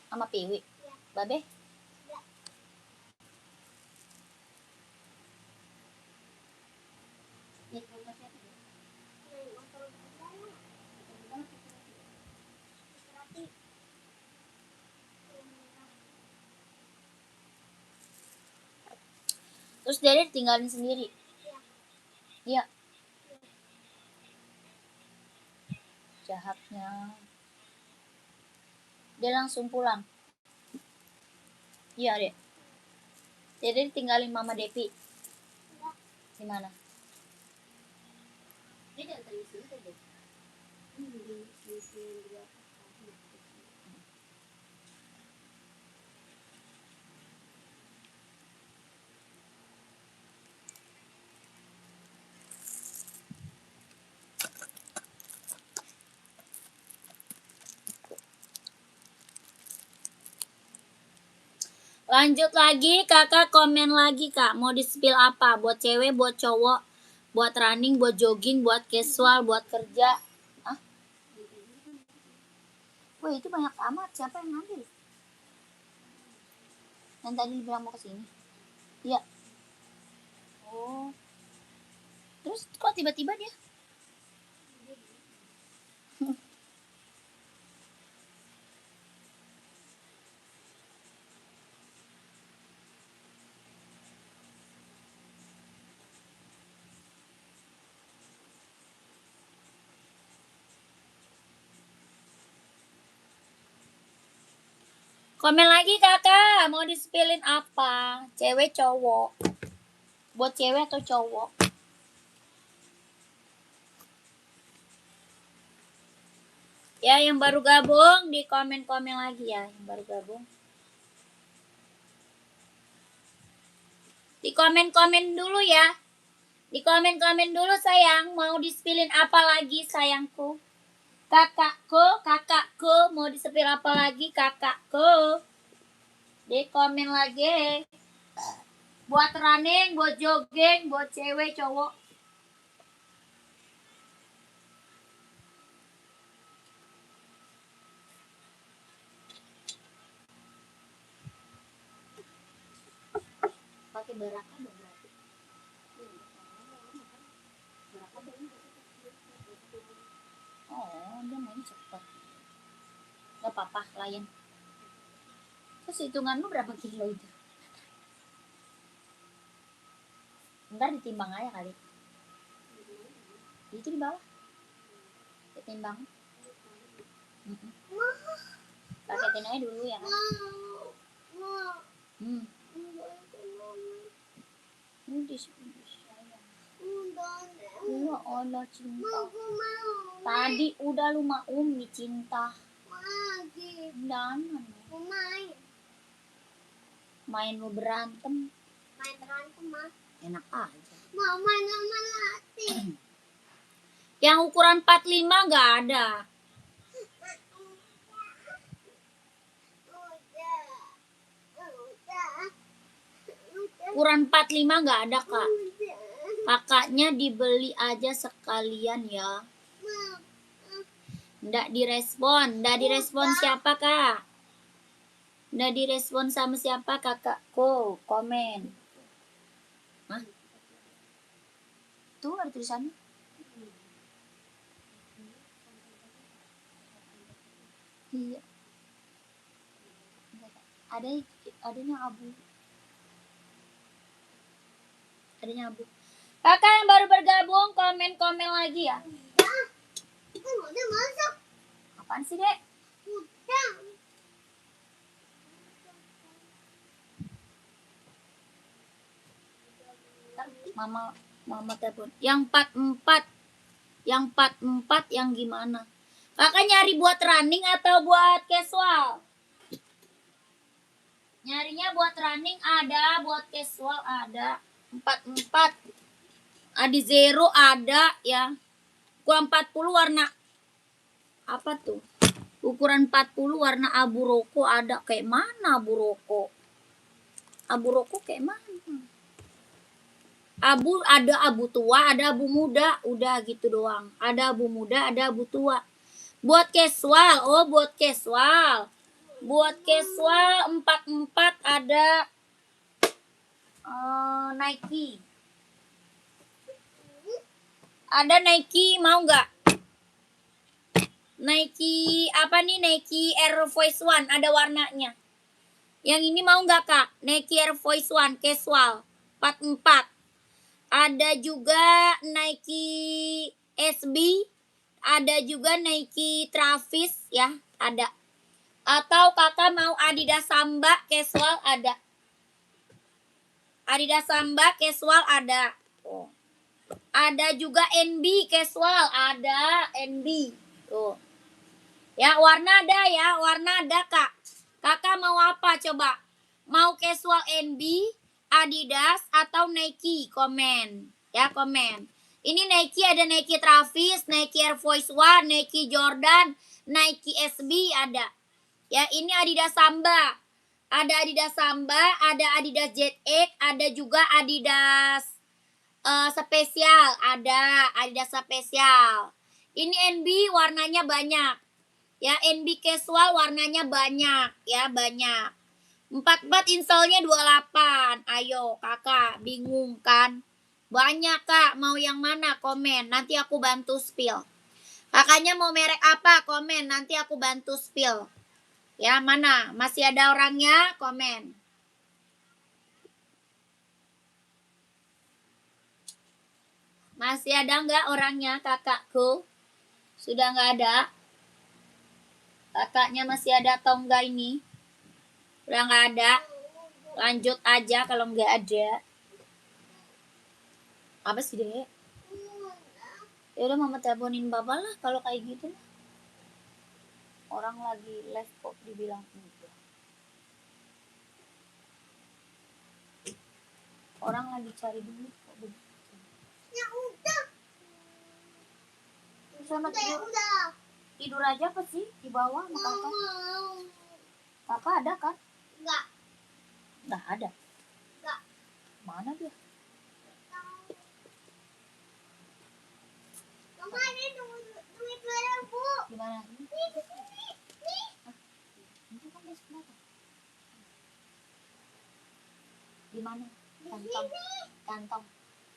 sama Piwi. Babe? Terus Dede tinggalin sendiri. Iya. Jahatnya. Dia langsung pulang. Iya, Dek. Dede tinggalin Mama Devi. Di mana? Dia jangan di sini, Dede. Lanjut lagi, kakak komen lagi kak. Mau di spill apa? Buat cewek, buat cowok, buat running, buat jogging, buat casual, buat kerja. Hah? Wah itu banyak amat. Siapa yang ngambil? Yang tadi bilang mau kesini. Iya. Oh. Terus kok tiba-tiba dia? Komen lagi kakak, mau di-spillin apa? Cewek cowok. Buat cewek atau cowok? Ya yang baru gabung di komen-komen lagi ya, yang baru gabung. Di komen-komen dulu ya. Di komen-komen dulu sayang, mau di-spillin apa lagi sayangku? Kakakku, mau di-spill apa lagi kakakku? Di komen lagi. Buat running, buat jogging, buat cewek, cowok. Pakai baraka dong berarti. Oh, dia main cepet. Gak apa-apa, klien. Terus hitungan lu berapa kilo itu? Ntar ditimbang aja kali. Itu di bawah. Ditimbang. Paketin aja dulu ya kan. Ini sayang. Ya Allah cinta. Tadi udah lu sama Umi cinta. Jangan. Main lu berantem. Main berantem mah. Enak aja. Mau main sama Lati. Yang ukuran 45 nggak ada. Ukuran 45 nggak ada kak. Kakaknya dibeli aja sekalian ya. Nggak direspon. Nggak direspon siapa kak? Nggak direspon sama siapa kakakku? Komen. Hah? Tuh ada tulisannya. Iya. Adanya abu. Adanya abu. Kakak yang baru bergabung komen-komen lagi ya. Udah masak. Apaan sih dek? Udah. Mama telepon. Yang 44. Yang 44 yang gimana? Kakak nyari buat running atau buat casual? Nyarinya buat running ada, buat casual ada. 44. Adi zero ada ya. Ukuran 40 warna apa tuh? Ukuran 40 warna abu roko ada. Kayak mana abu roko? Abu roko kayak mana? Abu ada abu tua, ada abu muda, udah gitu doang. Ada abu muda, ada abu tua. Buat casual, oh buat casual. Buat casual 44 ada Nike. Ada Nike, mau nggak? Nike apa nih? Nike Air Force One ada warnanya. Yang ini mau nggak kak? Nike Air Force One casual. 44. Ada juga Nike SB, ada juga Nike Travis ya, ada. Atau kakak mau Adidas Samba casual ada. Adidas Samba casual ada. Oh. Ada juga NB casual ada, NB. Tuh. Ya, warna ada ya, warna ada kak. Kakak mau apa coba? Mau casual NB, Adidas atau Nike? Komen. Ya, komen. Ini Nike, ada Nike Travis, Nike Air Force One, Nike Jordan, Nike SB ada. Ya, ini Adidas Samba. Ada Adidas Samba, ada Adidas Jet X, ada juga Adidas spesial, ada Adidas spesial. Ini NB warnanya banyak. Ya, NB casual warnanya banyak, ya banyak. 44 insolnya 28. Ayo kakak, bingung kan? Banyak kak, mau yang mana? Komen, nanti aku bantu spill. Kakaknya mau merek apa? Komen, nanti aku bantu spill. Ya, mana? Masih ada orangnya? Komen. Masih ada nggak orangnya kakakku? Sudah nggak ada? Kakaknya masih ada atau enggak ini? Udah nggak ada? Lanjut aja kalau nggak ada. Apa sih dek? Ya udah mama teleponin bapak lah kalau kayak gitu. Orang lagi live kok dibilang enggak. Orang lagi cari duit kok begitu. Ya udah. Sama tidur. Tidur aja apa sih di bawah sama kakak? Kakak ada kan? Enggak. Enggak ada. Enggak. Mana dia? Mama ini duit 2.000. Gimana? Nih di sini. Nih. Itu kan di sebelah. Di mana? Kantong. Kantong.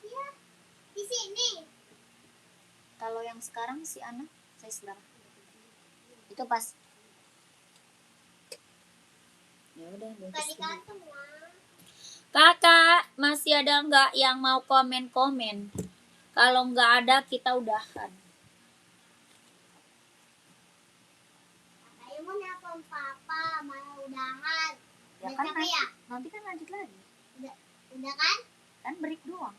Iya. Di sini. Kalau yang sekarang si anak saya saudara. Itu pas. Ya udah. Tadi kantong lah. Kakak, masih ada nggak yang mau komen-komen? Kalau nggak ada, kita udahan. Ayo mau nelfon papa, mau udahan. Ya kan nanti kan lanjut lagi. Udah kan? Kan break doang.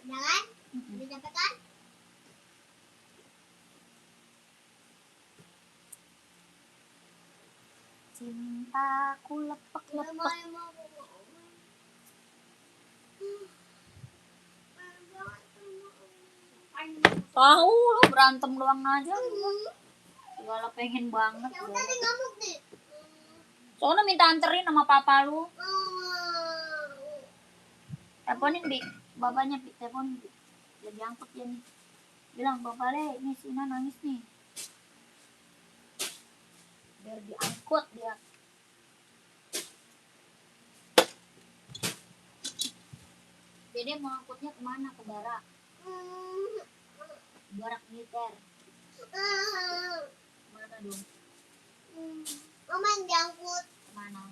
Udah kan? Udah capek kan? Cintaku lepek-lepek. Tahu lo berantem doang aja. Segala pengen banget. Ya udah deh ngamuk deh. Soalnya minta anterin sama papa lu. Teleponin Bi, bapaknya Bi, teleponin Bi. Biar diangkut dia nih. Bilang bapak le, ini si Ina nangis nih. Biar diangkut dia. Dede mau angkutnya kemana? Ke barak? Barak militer. Mana dong? Mama yang diangkut. Kemana?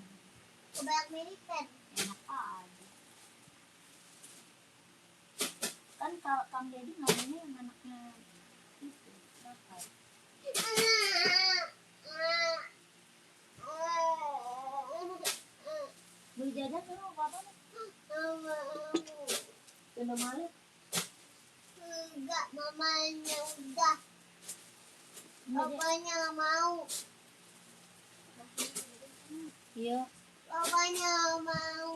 Ke barak militer. Enak aja. Kan kalau Kang Deddy namanya yang anaknya itu. Siapa? Beli jajan dulu apa-apa? Udah malu? Enggak, mamanya udah. Papanya nggak mau. Iya. Papanya nggak mau.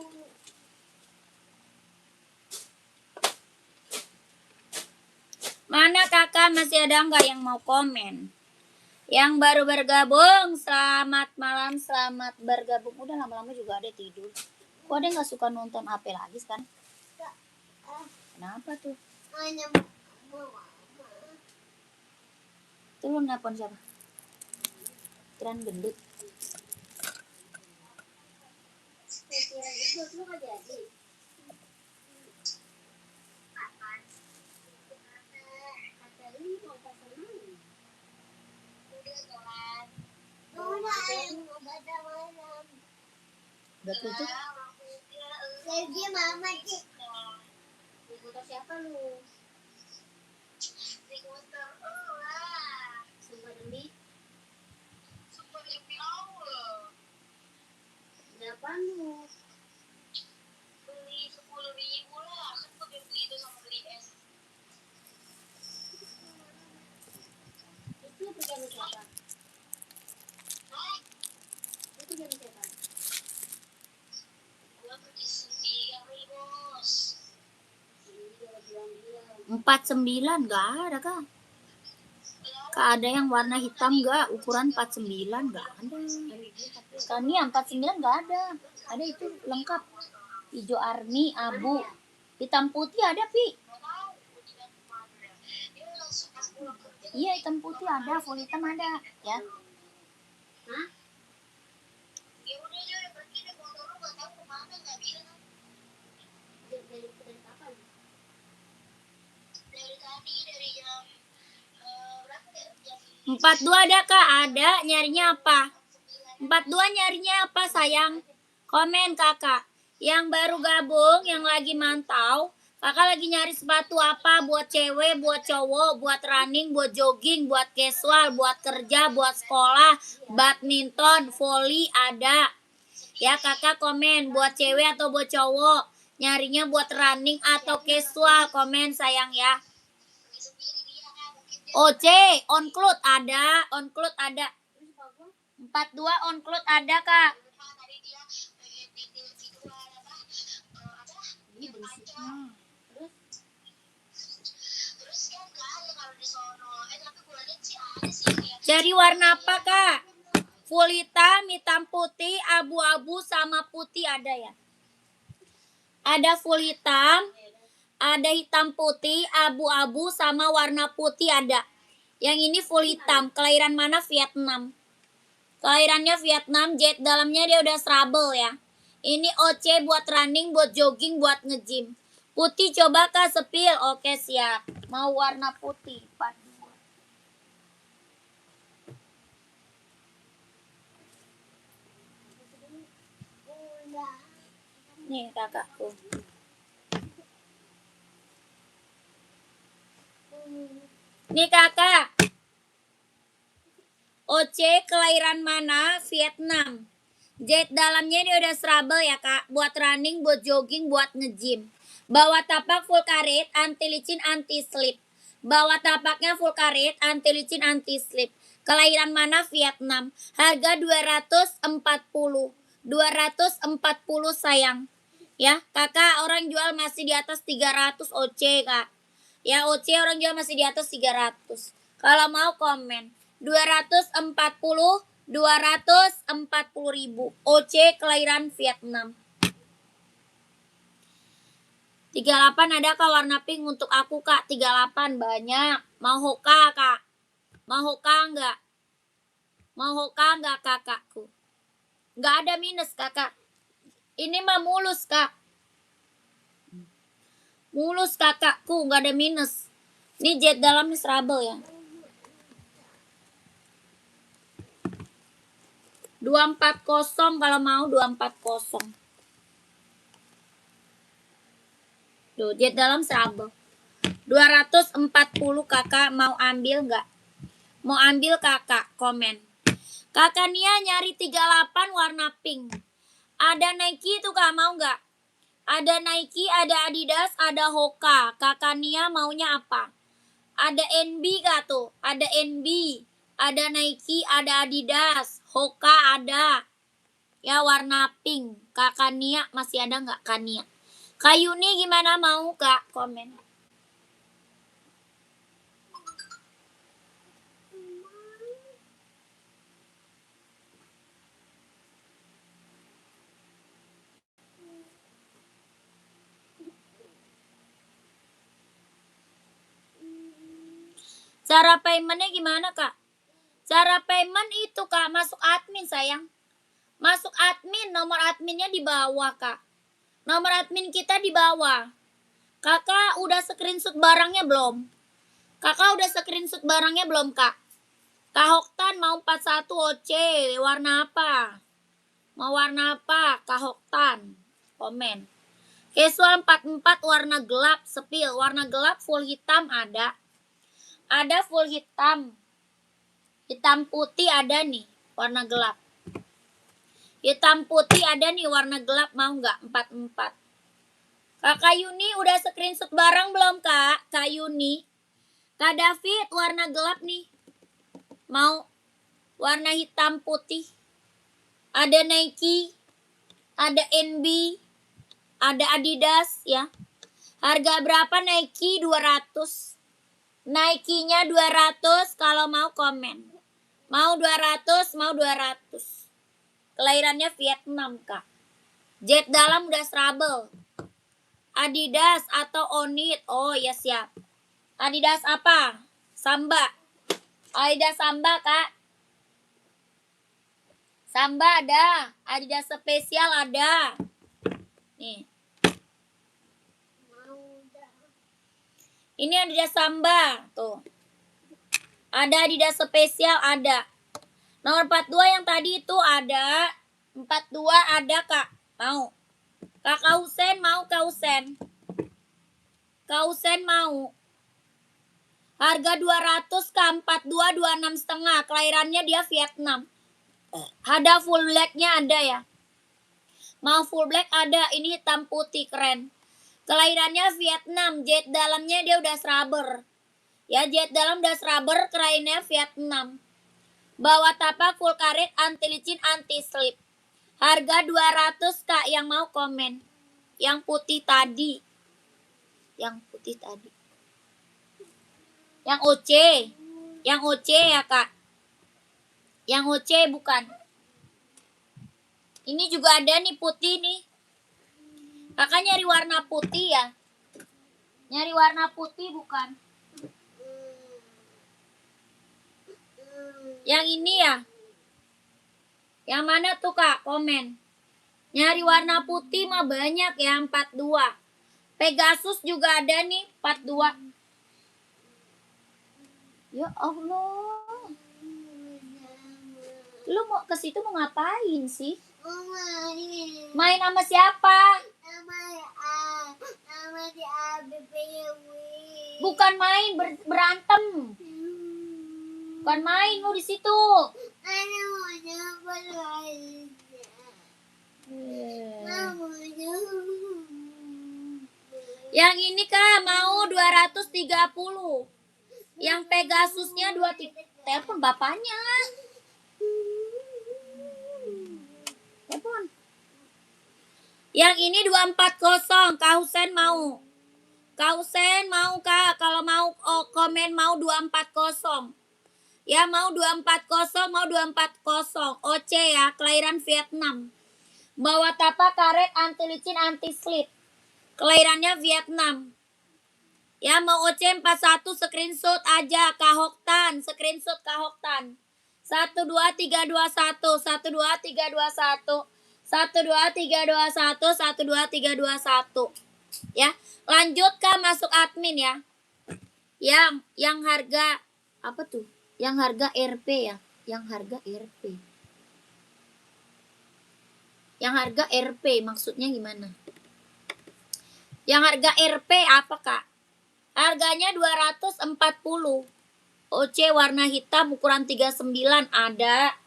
Mana kakak, masih ada nggak yang mau komen? Yang baru bergabung, selamat malam, selamat bergabung. Udah lama-lama juga ada tidur. Kok ada nggak suka nonton HP lagi sekarang? Kenapa tuh? Tuh lu nelpon siapa? Keren gendut. Kira gendut lu nggak jadi. Udah tutup? Dia mama sih. Naik motor siapa lu? Naik motor lah. Sumpah demi Allah. Berapa lu? Beli 10.000 lah. Kan gue beli itu sama beli es. Itu pergi sama siapa? Itu pergi sama siapa? Gua pergi sendiri, bos. 49 nggak ada kak. Kak ada yang warna hitam nggak? Ukuran 49 nggak ada. Kami yang 49 nggak ada. Ada itu lengkap. Hijau army, abu, hitam putih ada pi. Iya hitam putih ada, full hitam ada ya. Hah? Ya udah ya pergi deh motor lu nggak tahu kemana nggak bilang. Dari kapan? Dari tadi dari jam berapa ya? Jam 42 ada kak? Ada. Nyarinya apa? 42 nyarinya apa sayang? Komen kakak. Yang baru gabung, yang lagi mantau, kakak lagi nyari sepatu apa buat cewek, buat cowok, buat running, buat jogging, buat casual, buat kerja, buat sekolah, badminton, volley ada. Ya kakak komen buat cewek atau buat cowok. Nyarinya buat running atau casual, komen sayang ya. OC, on-cloud ada, on-cloud ada. 42 on-cloud ada kak. Dari warna apa kak? Full hitam, hitam putih, abu-abu sama putih ada ya? Ada full hitam, ada hitam putih, abu-abu sama warna putih ada. Yang ini full hitam. Kelahiran mana? Vietnam. Kelahirannya Vietnam, jet dalamnya dia udah trouble ya. Ini OC buat running, buat jogging, buat nge-gym. Putih coba kak sepil. Oke siap. Mau warna putih. Nih kakakku. Nih kakak. OC kelahiran mana? Vietnam. Jet dalamnya ini udah trouble ya kak. Buat running, buat jogging, buat nge-gym. Bawa tapak full karet, anti licin, anti slip. Bawa tapaknya full karet, anti licin, anti slip. Kelahiran mana? Vietnam. Harga 240. 240 sayang. Ya, kakak orang jual masih di atas 300 OC kak. Ya, OC orang jual masih di atas 300. Kalau mau komen. 240 240.000 OC kelahiran Vietnam. 38 ada kak warna pink untuk aku kak. 38 banyak. Mau hoka kak? Mau hoka enggak? Mau hoka enggak kakakku? Enggak ada minus kakak. Ini mah mulus kak. Mulus kakakku, enggak ada minus. Ini jet dalamnya trouble ya. 240 kalau mau 240. Tuh, jet dalam trouble. 240 kakak mau ambil enggak? Mau ambil kakak, komen. Kakak Nia nyari 38 warna pink. Ada Nike tuh kak, mau enggak? Ada Nike, ada Adidas, ada Hoka. Kakak Nia maunya apa? Ada NB kak tuh? Ada NB. Ada Nike, ada Adidas, Hoka ada. Ya warna pink. Kakak Nia masih ada nggak Kak Nia? Kak Yuni gimana mau kak? Komen. Cara paymentnya gimana kak? Cara payment itu kak masuk admin sayang. Masuk admin, nomor adminnya di bawah kak. Nomor admin kita di bawah. Kakak udah screenshot barangnya belum? Kakak udah screenshot barangnya belum kak? Kak Hoktan mau 41 OC. Warna apa? Mau warna apa Kak Hoktan? Komen. Casual 44 warna gelap, sepil. Warna gelap full hitam ada. Ada full hitam. Hitam putih ada nih, warna gelap. Hitam putih ada nih, warna gelap. Mau nggak 44? Kakak Yuni udah screenshot barang belum, Kak? Kak Yuni. Kak David warna gelap nih. Mau warna hitam putih. Ada Nike, ada NB, ada Adidas ya. Harga berapa Nike? 200. Nike-nya 200, kalau mau komen. Mau 200, mau 200. Kelahirannya Vietnam, Kak. Jet dalam udah trouble. Adidas atau Onit? Oh ya siap. Adidas apa? Samba. Adidas Samba, Kak. Samba ada. Adidas spesial ada. Nih. Ini Adidas Samba. Tuh. Ada Adidas spesial ada. Nomor 42 yang tadi itu ada. 42 ada, Kak. Mau. Kakak Husen mau, Kak Husen. Kak Husen mau. Harga 200, Kak. 42 26,5. Kelahirannya dia Vietnam. Ada full blacknya ada ya. Mau full black ada. Ini hitam putih keren. Kelahirannya Vietnam. Jet dalamnya dia udah rubber. Ya, jet dalam udah rubber. Kelahirannya Vietnam. Bawa tapak full karet, anti licin, anti slip. Harga 200, Kak. Yang mau komen. Yang putih tadi. Yang putih tadi. Yang OC. Yang OC ya, Kak. Yang OC bukan. Ini juga ada nih putih nih. Kakak nyari warna putih ya. Nyari warna putih bukan. Yang ini ya. Yang mana tuh, Kak? Komen. Nyari warna putih mah banyak ya, 42. Pegasus juga ada nih, 42. Ya Allah. Lu mau ke situ mau ngapain sih? Main sama siapa? Bukan main, berantem. Bukan main lu di situ. Yang ini, Kak, mau 230. Yang Pegasusnya 2 telepon bapaknya. Telepon. Yang ini 240. Kak Husen mau. Kak Husen mau, Kak. Kalau mau komen mau 240. Ya, mau 240, mau 240. OC ya, kelahiran Vietnam. Bawa tapak karet, anti licin, anti slip. Kelahirannya Vietnam. Ya, mau OC 41 screenshot aja Kak Hoktan, screenshot Kak Hoktan. 12321, 12321. 12321, 12321. Ya, lanjut Kak, masuk admin ya. Yang harga apa tuh? Yang harga RP ya, yang harga RP. Yang harga RP maksudnya gimana? Yang harga RP apa, Kak? Harganya 240. OC warna hitam ukuran 39 ada.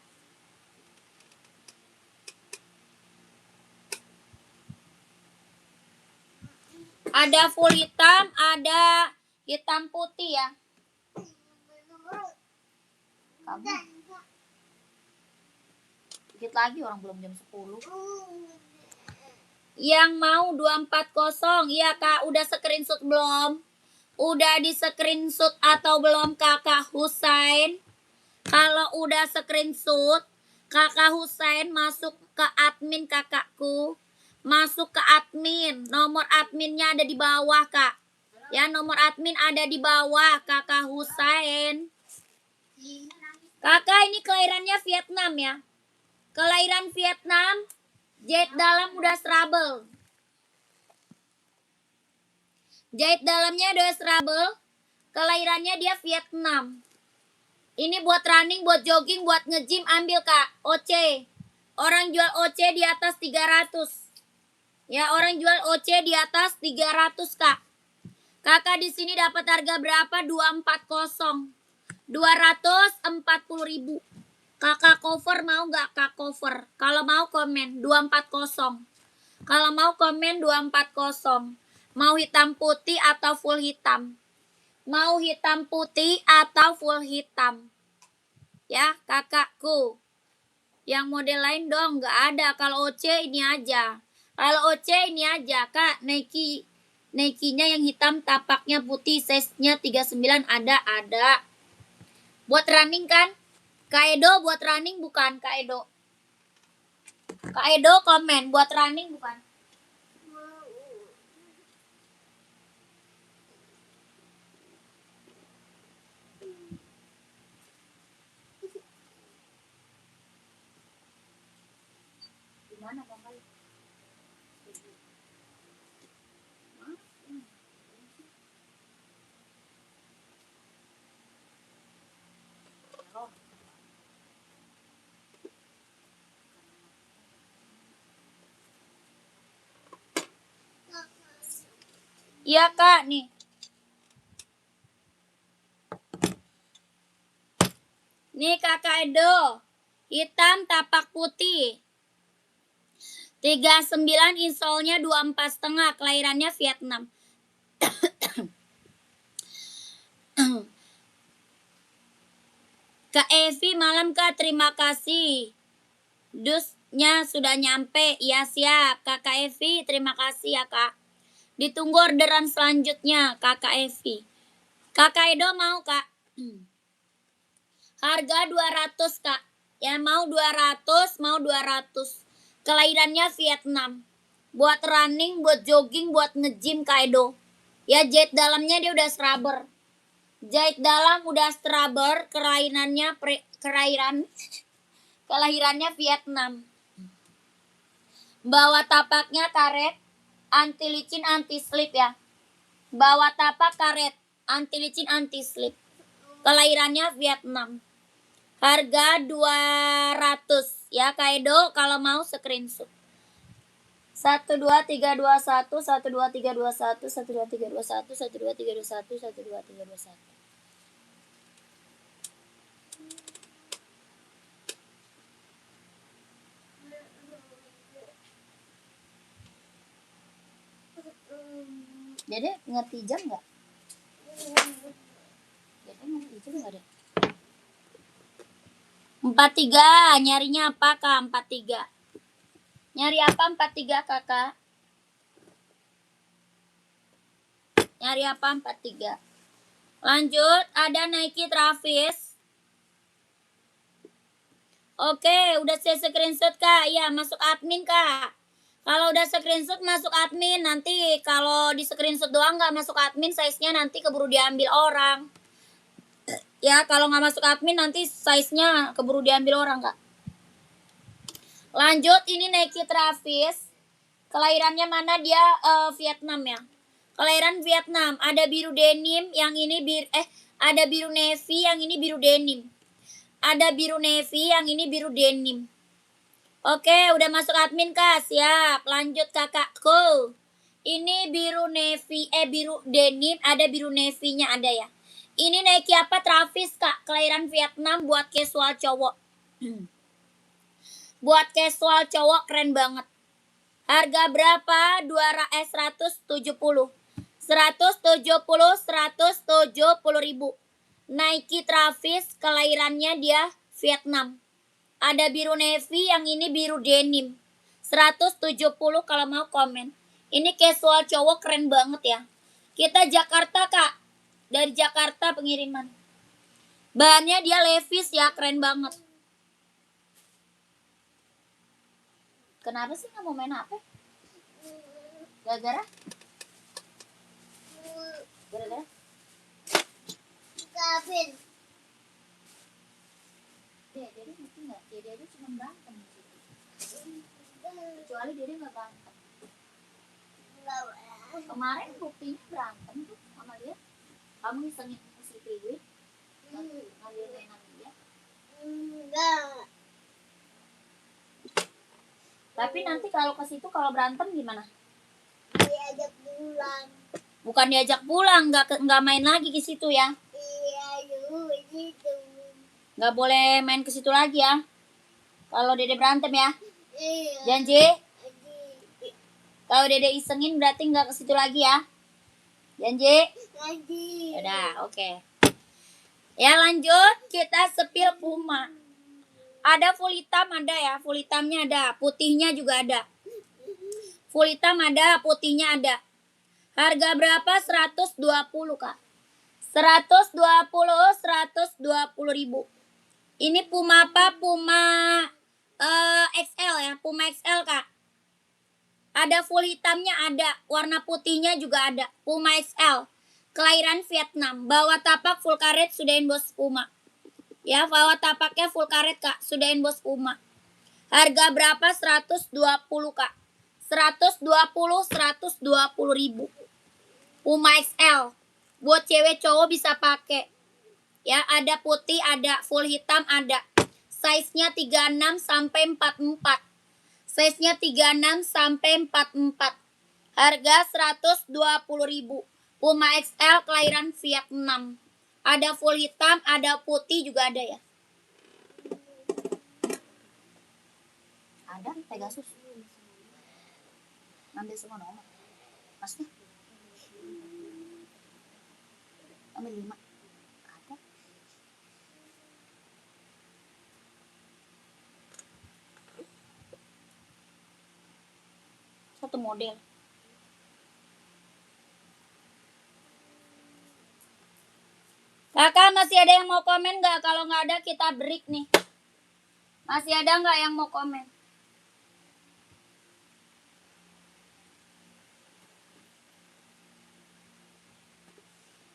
Ada full hitam, ada hitam putih ya. Kamu dikit lagi, orang belum jam 10. Yang mau 240. Iya, Kak, udah screenshot belum? Udah di screenshot atau belum, Kakak Husain? Kalau udah screenshot, Kakak Husain masuk ke admin kakakku. Masuk ke admin. Nomor adminnya ada di bawah, Kak. Ya, nomor admin ada di bawah, Kakak Husain. Kakak, ini kelahirannya Vietnam ya. Kelahiran Vietnam, jahit dalam udah trouble. Jahit dalamnya udah trouble. Kelahirannya dia Vietnam. Ini buat running, buat jogging, buat nge-gym, ambil, Kak. OC. Orang jual OC di atas 300. Ya, orang jual OC di atas 300, Kak. Kakak di sini dapat harga berapa? 240. 240.000. Kakak cover mau nggak Kak cover? Kalau mau komen 240. Kalau mau komen 240. Mau hitam putih atau full hitam? Mau hitam putih atau full hitam? Ya, kakakku. Yang model lain dong, nggak ada. Kalau OC ini aja. Kalau OC ini aja, Kak. Nike-nya yang hitam, tapaknya putih, size-nya 39 ada. Buat running kan? Kak Edo buat running bukan, Kak Edo? Kak Edo komen buat running bukan? Gimana Bang Kali? Iya Kak, nih. Nih Kakak Edo. Hitam tapak putih. 39 insolnya 24,5, kelahirannya Vietnam. Kak Evi malam Kak, terima kasih. Dusnya sudah nyampe. Ya siap. Kakak Evi, terima kasih ya Kak. Ditunggu orderan selanjutnya Kakak Evi. Kakak Edo mau Kak? Harga 200 Kak. Ya mau 200, mau 200. Kelahirannya Vietnam. Buat running, buat jogging, buat nge-gym Kak Edo. Ya jahit dalamnya dia udah scrubber. Jahit dalam udah scrubber, kelahirannya Vietnam. Bawa tapaknya karet, anti licin, anti slip ya. Bawa tapak karet, anti licin, anti slip. Kelahirannya Vietnam. Harga 200 ya Kak Edo, kalau mau screenshot. 12321 12321 12321 12321 12321. Dede ngerti jam nggak? Dede ngerti jam nggak deh? 43, nyarinya apa Kak? 43. Nyari apa 43 Kakak? Nyari apa 43? Lanjut, ada Nike Travis. Oke, udah saya screenshot Kak. Ya, masuk admin Kak. Kalau udah screenshot masuk admin, nanti kalau di screenshot doang nggak masuk admin, size-nya nanti keburu diambil orang. Ya, kalau nggak masuk admin nanti size-nya keburu diambil orang Kak. Lanjut, ini Nike Travis. Kelahirannya mana dia? Vietnam ya. Kelahiran Vietnam. Ada biru denim, yang ini ada biru navy, yang ini biru denim. Ada biru navy, yang ini biru denim. Oke, udah masuk admin Kak. Siap. Lanjut kakakku. Ini biru navy, biru denim, ada biru navy-nya ada ya. Ini Nike apa? Travis Kak. Kelahiran Vietnam, buat casual cowok. Buat casual cowok keren banget. Harga berapa? 170. 170 ribu. Nike Travis, kelahirannya dia Vietnam. Ada biru navy, yang ini biru denim. 170 kalau mau komen. Ini casual cowok keren banget ya. Kita Jakarta Kak. Dari Jakarta pengiriman. Bahannya dia Levi's ya, keren banget. Kenapa sih nggak mau main HP? Gara-gara? Gara-gara? Gavin. Dede ngerti nggak? Dede cuma berantem. Kecuali Dede nggak berantem. Kemarin buktinya berantem tuh sama dia. Kamu isengin si Piwi? Ngambil mainan dia? Enggak. Tapi nanti kalau ke situ kalau berantem gimana? pulang. Bukan diajak pulang, nggak main lagi ke situ ya. Iya, dulu gitu. Nggak boleh main ke situ lagi ya. Kalau Dede berantem ya. Iya. Janji? Janji. Kalau Dede isengin berarti nggak ke situ lagi ya. Janji? Janji. Udah, oke. Ya lanjut, kita sepil Puma. Ada full hitam ada ya, full hitamnya ada, putihnya juga ada. Full hitam ada, putihnya ada. Harga berapa? 120 Kak. 120 ribu. Ini Puma apa? Puma XL ya, Puma XL Kak. Ada full hitamnya ada, warna putihnya juga ada. Puma XL. Kelahiran Vietnam. Bawa tapak full karet sudahin bos Puma. Ya, bawa tapaknya full karet Kak, sudahin bos Puma. Harga berapa? 120 Kak. 120 ribu. Puma XL. Buat cewek cowok bisa pakai. Ya, ada putih, ada full hitam, ada. Size-nya 36 sampai 44. Size-nya 36 sampai 44. Harga 120 ribu. Puma XL kelahiran Vietnam. Ada full hitam, ada putih juga ada ya. Ada Pegasus. Ambil semua nomor. Masnya? Ambil 5. Ada. Satu model. Kakak masih ada yang mau komen nggak? Kalau nggak ada kita break nih. Masih ada nggak yang mau komen?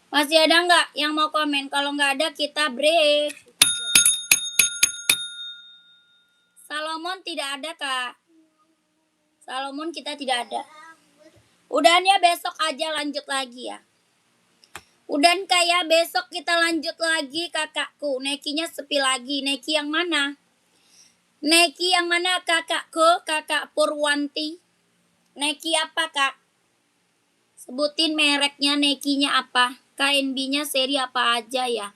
Masih ada nggak yang mau komen? Kalau nggak ada kita break. Salomon tidak ada Kak. Salomon kita tidak ada. Udahannya besok aja lanjut lagi ya. Udah kayak besok kita lanjut lagi kakakku. Nekinya sepi lagi. Neki yang mana? Neki yang mana kakakku? Kakak Purwanti. Neki apa kak? Sebutin mereknya, Nekinya apa? KNB-nya seri apa aja ya?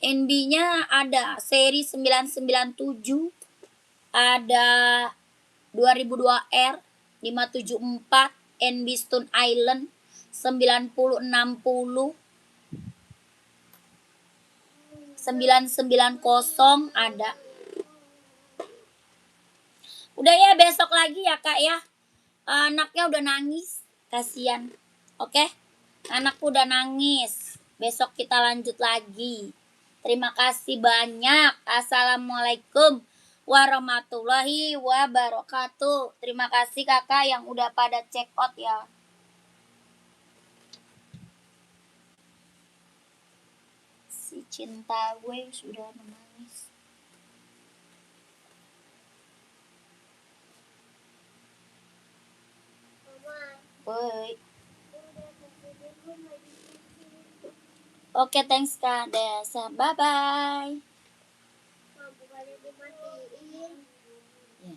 NB-nya ada seri 997. Ada 2002R 574. NB Stone Island 9060. 990 ada. Udah ya, besok lagi ya kak ya. Anaknya udah nangis, kasihan. Oke, anakku udah nangis. Besok kita lanjut lagi. Terima kasih banyak. Assalamualaikum warahmatullahi wabarakatuh. Terima kasih kakak yang udah pada check out ya. Si cinta gue sudah menangis. Boy. Oke, thanks Kak Desa. Bye bye. Bukannya dimatiin. Ya.